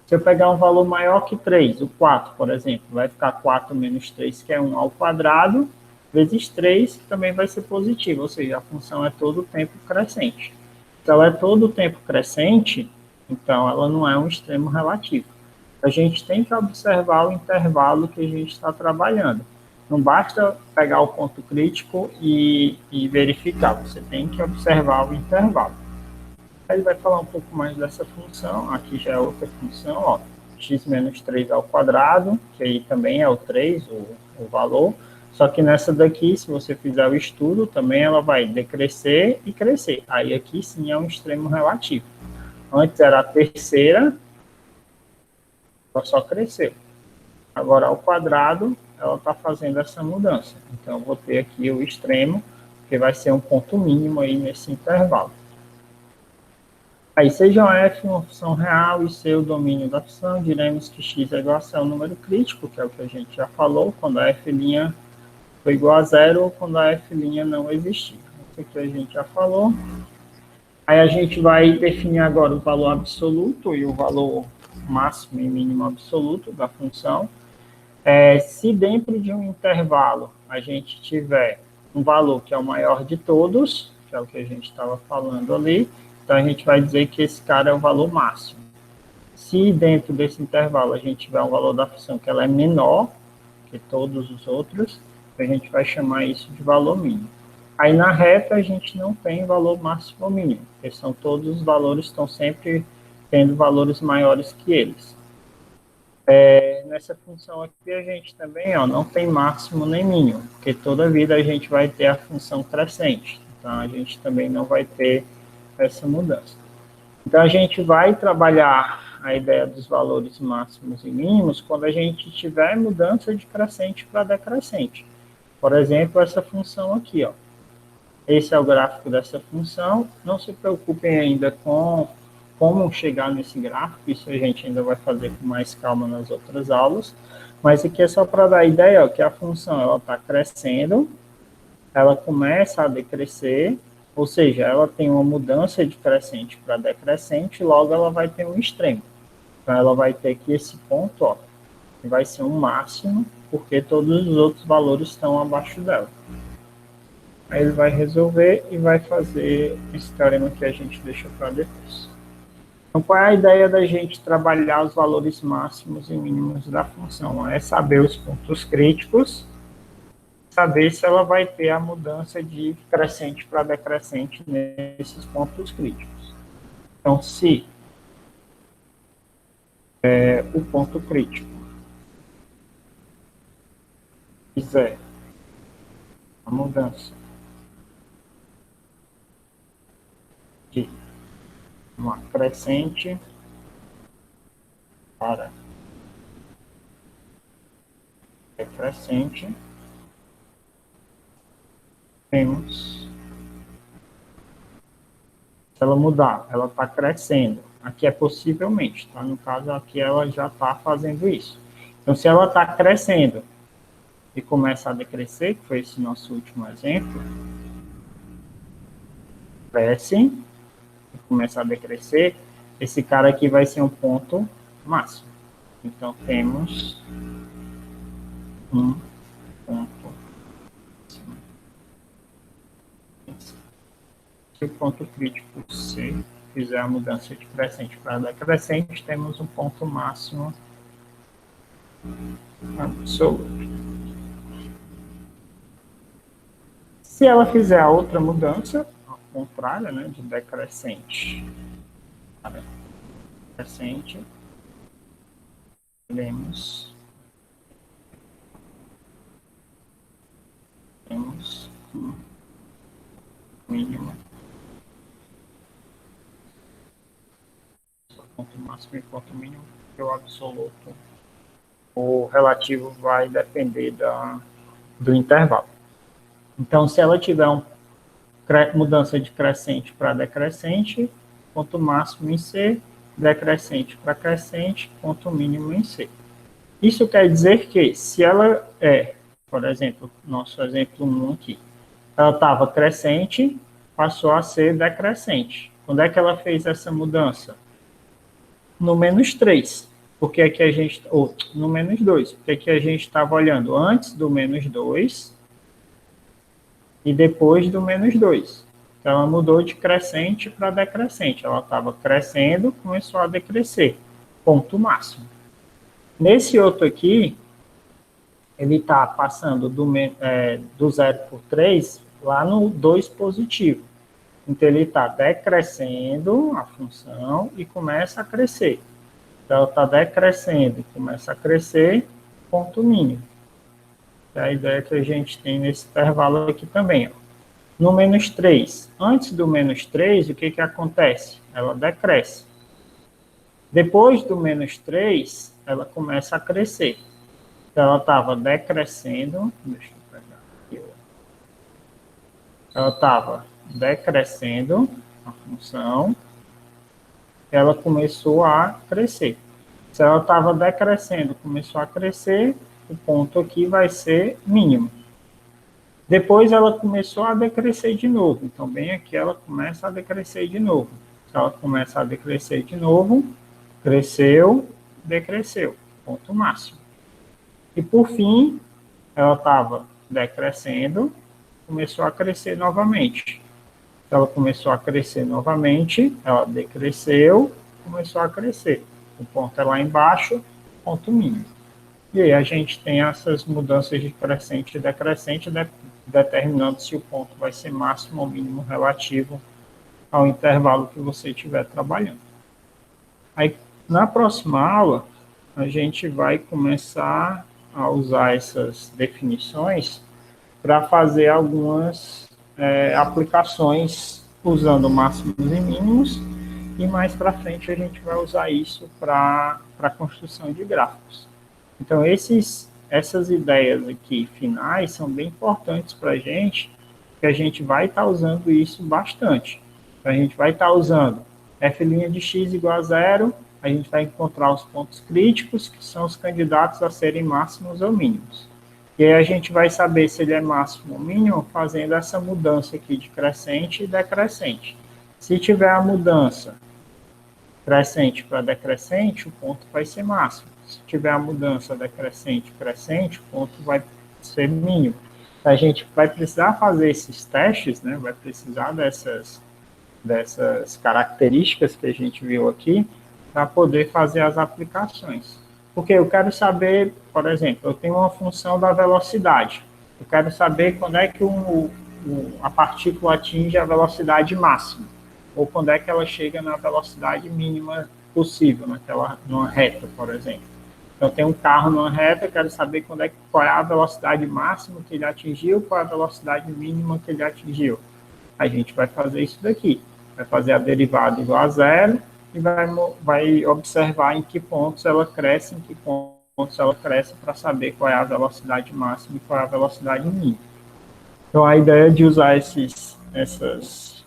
Se eu pegar um valor maior que 3, o 4, por exemplo, vai ficar 4 menos 3, que é 1 ao quadrado, vezes 3, que também vai ser positivo, ou seja, a função é todo o tempo crescente. Se ela é todo o tempo crescente, então ela não é um extremo relativo. A gente tem que observar o intervalo que a gente está trabalhando. Não basta pegar o ponto crítico e verificar, você tem que observar o intervalo. Ele vai falar um pouco mais dessa função, aqui já é outra função, ó, x menos 3 ao quadrado, que aí também é o 3, o valor, só que nessa daqui, se você fizer o estudo, também ela vai decrescer e crescer. Aí aqui sim é um extremo relativo. Antes era a terceira, ela só cresceu. Agora ao quadrado, ela está fazendo essa mudança. Então eu vou ter aqui o extremo, que vai ser um ponto mínimo aí nesse intervalo. Aí, seja f uma função real e ser o domínio da função, diremos que x é igual a c ao número crítico, que é o que a gente já falou, quando a f' foi igual a zero ou quando a f' não existir. Isso aqui a gente já falou. Aí a gente vai definir agora o valor absoluto e o valor máximo e mínimo absoluto da função. Se dentro de um intervalo a gente tiver um valor que é o maior de todos, que é o que a gente estava falando ali, então a gente vai dizer que esse cara é o valor máximo. Se dentro desse intervalo a gente tiver um valor da função que ela é menor que todos os outros, a gente vai chamar isso de valor mínimo. Aí na reta a gente não tem valor máximo ou mínimo, porque são todos os valores estão sempre tendo valores maiores que eles. Nessa função aqui a gente também não tem máximo nem mínimo, porque toda vida a gente vai ter a função crescente, então a gente também não vai ter essa mudança. Então a gente vai trabalhar a ideia dos valores máximos e mínimos quando a gente tiver mudança de crescente para decrescente. Por exemplo, essa função aqui, ó. Esse é o gráfico dessa função. Não se preocupem ainda com como chegar nesse gráfico, isso a gente ainda vai fazer com mais calma nas outras aulas. Mas aqui é só para dar a ideia, ó, que a função está crescendo, ela começa a decrescer, ou seja, ela tem uma mudança de crescente para decrescente, logo ela vai ter um extremo. Então ela vai ter aqui esse ponto, ó, que vai ser um máximo, porque todos os outros valores estão abaixo dela. Aí ele vai resolver e vai fazer esse teorema que a gente deixa para depois. Então, qual é a ideia da gente trabalhar os valores máximos e mínimos da função? É saber os pontos críticos, saber se ela vai ter a mudança de crescente para decrescente nesses pontos críticos. Então, se o ponto crítico fizer a mudança de uma crescente para decrescente, temos, se ela mudar, ela está crescendo. Aqui é possivelmente, tá? No caso aqui ela já está fazendo isso. Então, se ela está crescendo e começa a decrescer, que foi esse nosso último exemplo, cresce e começa a decrescer, esse cara aqui vai ser um ponto máximo. Então, temos um ponto máximo. Se o ponto crítico C fizer a mudança de crescente para decrescente, temos um ponto máximo absoluto. Se ela fizer a outra mudança, a contrária, né, de decrescente para crescente, temos um mínimo, ponto máximo e ponto mínimo, que o absoluto, o relativo vai depender do intervalo. Então, se ela tiver uma mudança de crescente para decrescente, ponto máximo em C, decrescente para crescente, ponto mínimo em C. Isso quer dizer que, se ela por exemplo, nosso exemplo 1 aqui, ela estava crescente, passou a ser decrescente. Quando é que ela fez essa mudança? No menos 3. Porque aqui a gente, ou no menos 2, porque aqui a gente estava olhando antes do menos 2 e depois do menos 2. Então, ela mudou de crescente para decrescente. Ela estava crescendo, começou a decrescer. Ponto máximo. Nesse outro aqui, ele está passando do 0 por 3 lá no 2 positivo. Então, ele está decrescendo a função e começa a crescer. Então, ela está decrescendo e começa a crescer, ponto mínimo. É a ideia que a gente tem nesse intervalo aqui também. Ó. No menos 3, antes do menos 3, o que acontece? Ela decresce. Depois do menos 3, ela começa a crescer. Então, ela estava decrescendo. Deixa eu pegar aqui. Ela estava decrescendo a função. Ela começou a crescer. Se ela estava decrescendo, começou a crescer, o ponto aqui vai ser mínimo. Depois ela começou a decrescer de novo. Então, bem aqui ela começa a decrescer de novo. Se ela começa a decrescer de novo, cresceu, decresceu. Ponto máximo. E, por fim, ela estava decrescendo, começou a crescer novamente. Ela começou a crescer novamente, ela decresceu, começou a crescer. O ponto é lá embaixo, ponto mínimo. E aí a gente tem essas mudanças de crescente e decrescente, determinando se o ponto vai ser máximo ou mínimo relativo ao intervalo que você estiver trabalhando. Aí, na próxima aula, a gente vai começar a usar essas definições para fazer algumas aplicações usando máximos e mínimos, e mais para frente a gente vai usar isso para a construção de gráficos. Então, essas ideias aqui finais são bem importantes para a gente, que a gente vai estar usando isso bastante. Então, a gente vai estar usando f' de x igual a zero, a gente vai encontrar os pontos críticos, que são os candidatos a serem máximos ou mínimos. E aí a gente vai saber se ele é máximo ou mínimo fazendo essa mudança aqui de crescente e decrescente. Se tiver a mudança crescente para decrescente, o ponto vai ser máximo. Se tiver a mudança decrescente, crescente, o ponto vai ser mínimo. A gente vai precisar fazer esses testes, né? Vai precisar dessas características que a gente viu aqui para poder fazer as aplicações. Porque eu quero saber, por exemplo, eu tenho uma função da velocidade. Eu quero saber quando é que a partícula atinge a velocidade máxima, ou quando é que ela chega na velocidade mínima possível, numa reta, por exemplo. Então, eu tenho um carro numa reta, eu quero saber qual é a velocidade máxima que ele atingiu, qual é a velocidade mínima que ele atingiu. A gente vai fazer isso daqui. Vai fazer a derivada igual a zero e vai observar em que pontos ela cresce, em que pontos ela cresce, para saber qual é a velocidade máxima e qual é a velocidade mínima. Então, a ideia de usar essas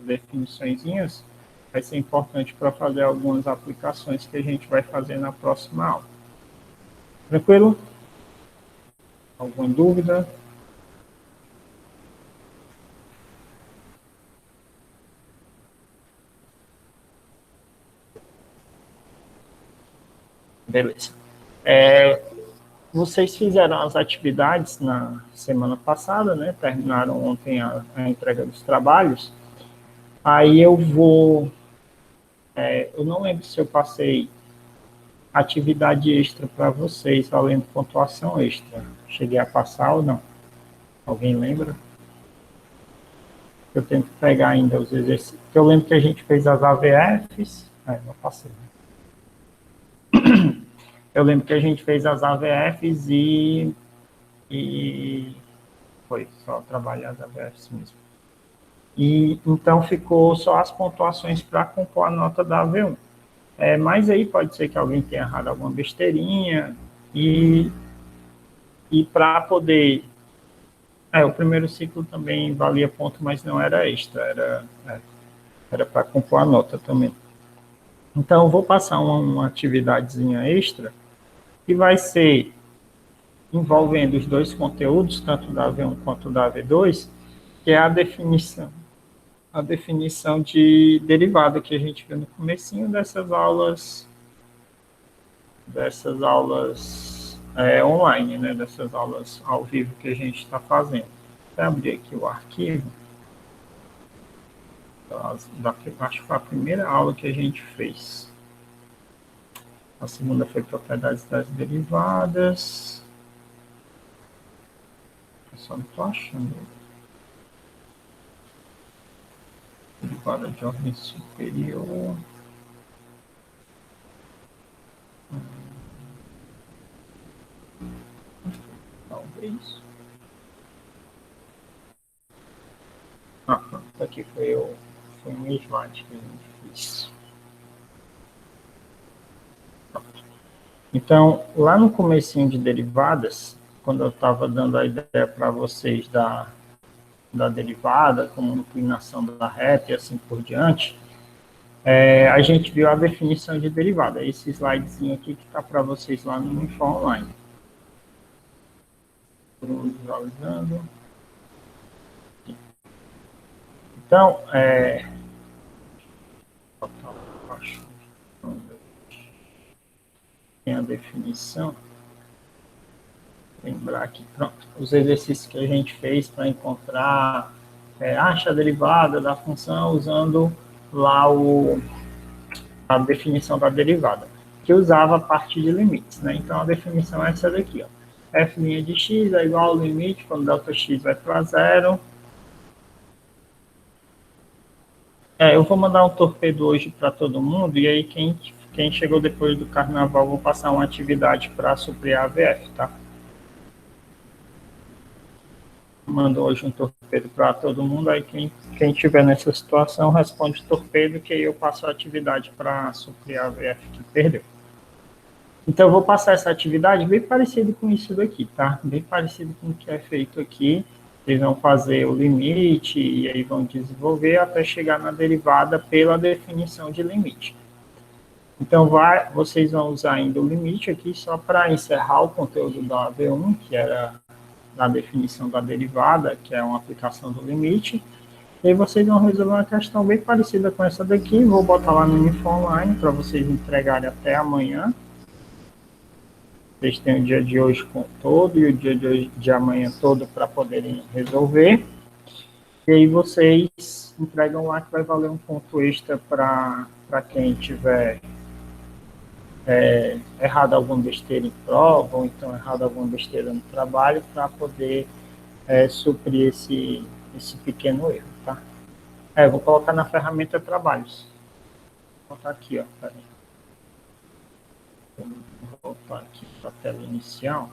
definiçõezinhas vai ser importante para fazer algumas aplicações que a gente vai fazer na próxima aula. Tranquilo? Alguma dúvida? Beleza. Vocês fizeram as atividades na semana passada, né? Terminaram ontem a entrega dos trabalhos. Aí eu eu não lembro se eu passei atividade extra para vocês, valendo pontuação extra. Cheguei a passar ou não? Alguém lembra? Eu tenho que pegar ainda os exercícios. Eu lembro que a gente fez as AVFs. Não passei. Eu lembro que a gente fez as AVFs e foi só trabalhar as AVFs mesmo. E então ficou só as pontuações para compor a nota da AV1. Mas aí pode ser que alguém tenha errado alguma besteirinha e para poder... o primeiro ciclo também valia ponto, mas não era extra, era para compor a nota também. Então, eu vou passar uma atividadezinha extra, que vai ser envolvendo os dois conteúdos, tanto da AV1 quanto da AV2, que é a definição de derivada que a gente viu no comecinho dessas aulas online, né, dessas aulas ao vivo que a gente está fazendo. Vou abrir aqui o arquivo. Acho que foi a primeira aula que a gente fez. A segunda foi propriedades das derivadas. Eu só não estou achando. Derivada de ordem superior. Talvez. Pronto. Aqui foi um slide que a gente fez. Pronto. Então, lá no comecinho de derivadas, quando eu estava dando a ideia para vocês da derivada, como inclinação da reta e assim por diante, a gente viu a definição de derivada. Esse slidezinho aqui que está para vocês lá no Info Online. Visualizando. Então, tem a definição. lembrar aqui, pronto, os exercícios que a gente fez para encontrar, acha a derivada da função usando lá a definição da derivada, que usava a parte de limites, né? Então, a definição é essa daqui, ó. F' de x é igual ao limite, quando Δx vai para zero. Eu vou mandar um torpedo hoje para todo mundo, e aí quem chegou depois do carnaval, vou passar uma atividade para suprir a AVF, tá? Mando hoje um torpedo para todo mundo, aí quem tiver nessa situação responde torpedo, que aí eu passo a atividade para suprir a AVF que perdeu. Então, eu vou passar essa atividade bem parecido com isso daqui, tá? Bem parecido com o que é feito aqui. Vocês vão fazer o limite e aí vão desenvolver até chegar na derivada pela definição de limite. Então, vocês vão usar ainda o limite aqui só para encerrar o conteúdo da AV1, que era na definição da derivada, que é uma aplicação do limite. E aí vocês vão resolver uma questão bem parecida com essa daqui. Vou botar lá no Uniformline para vocês entregarem até amanhã. Vocês têm o dia de hoje todo e o dia de amanhã todo para poderem resolver. E aí vocês entregam lá que vai valer um ponto extra para quem tiver errado alguma besteira em prova, ou então errado alguma besteira no trabalho, para poder suprir esse pequeno erro, tá? Vou colocar na ferramenta trabalhos. Vou botar aqui, ó. Peraí. Vou voltar aqui para a tela inicial.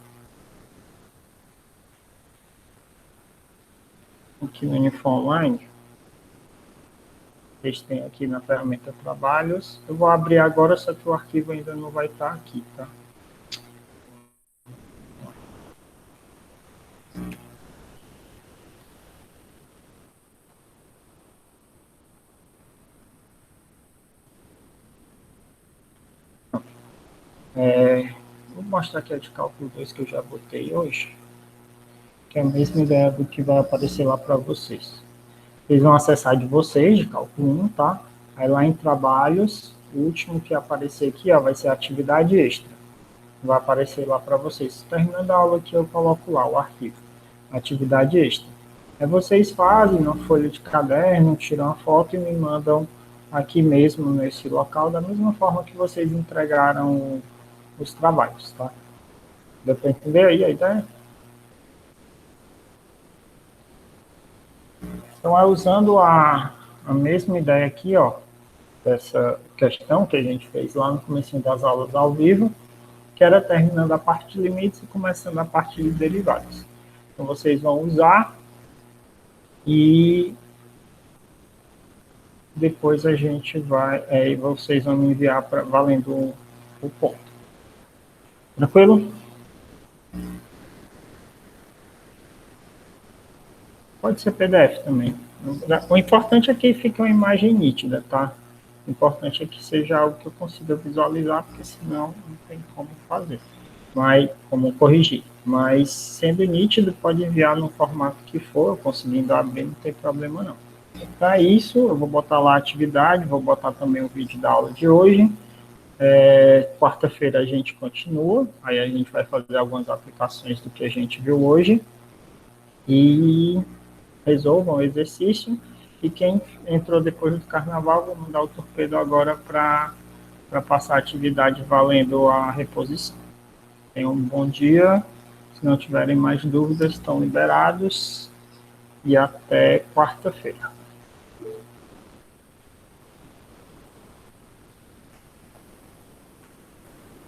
Aqui no Uniformline, vocês têm aqui na ferramenta trabalhos. Eu vou abrir agora, só que o arquivo ainda não vai estar aqui, tá? Vou mostrar aqui a de cálculo 2 que eu já botei hoje, que é a mesma ideia do que vai aparecer lá para vocês. Eles vão acessar de vocês, de cálculo 1, tá? Aí lá em trabalhos, o último que aparecer aqui, ó, vai ser atividade extra. Vai aparecer lá para vocês. Terminando a aula aqui, eu coloco lá o arquivo. Atividade extra. Aí vocês fazem na folha de caderno, tiram a foto e me mandam aqui mesmo, nesse local, da mesma forma que vocês entregaram os trabalhos, tá? Deu para entender aí a ideia? Então, usando a mesma ideia aqui, ó, dessa questão que a gente fez lá no começo das aulas ao vivo, que era terminando a parte de limites e começando a parte de derivadas. Então, vocês vão usar e depois a gente vai, vocês vão me enviar valendo o ponto. Tranquilo? Pode ser PDF também. O importante é que fique uma imagem nítida, tá? O importante é que seja algo que eu consiga visualizar, porque senão não tem como fazer. Como corrigir. Mas sendo nítido, pode enviar no formato que for, conseguindo abrir, não tem problema não. Para isso, eu vou botar lá a atividade, vou botar também o vídeo da aula de hoje. Quarta-feira a gente continua, aí a gente vai fazer algumas aplicações do que a gente viu hoje. E resolvam o exercício. E quem entrou depois do carnaval, vou mandar o torpedo agora para passar a atividade valendo a reposição. Tenham um bom dia. Se não tiverem mais dúvidas, estão liberados. E até quarta-feira.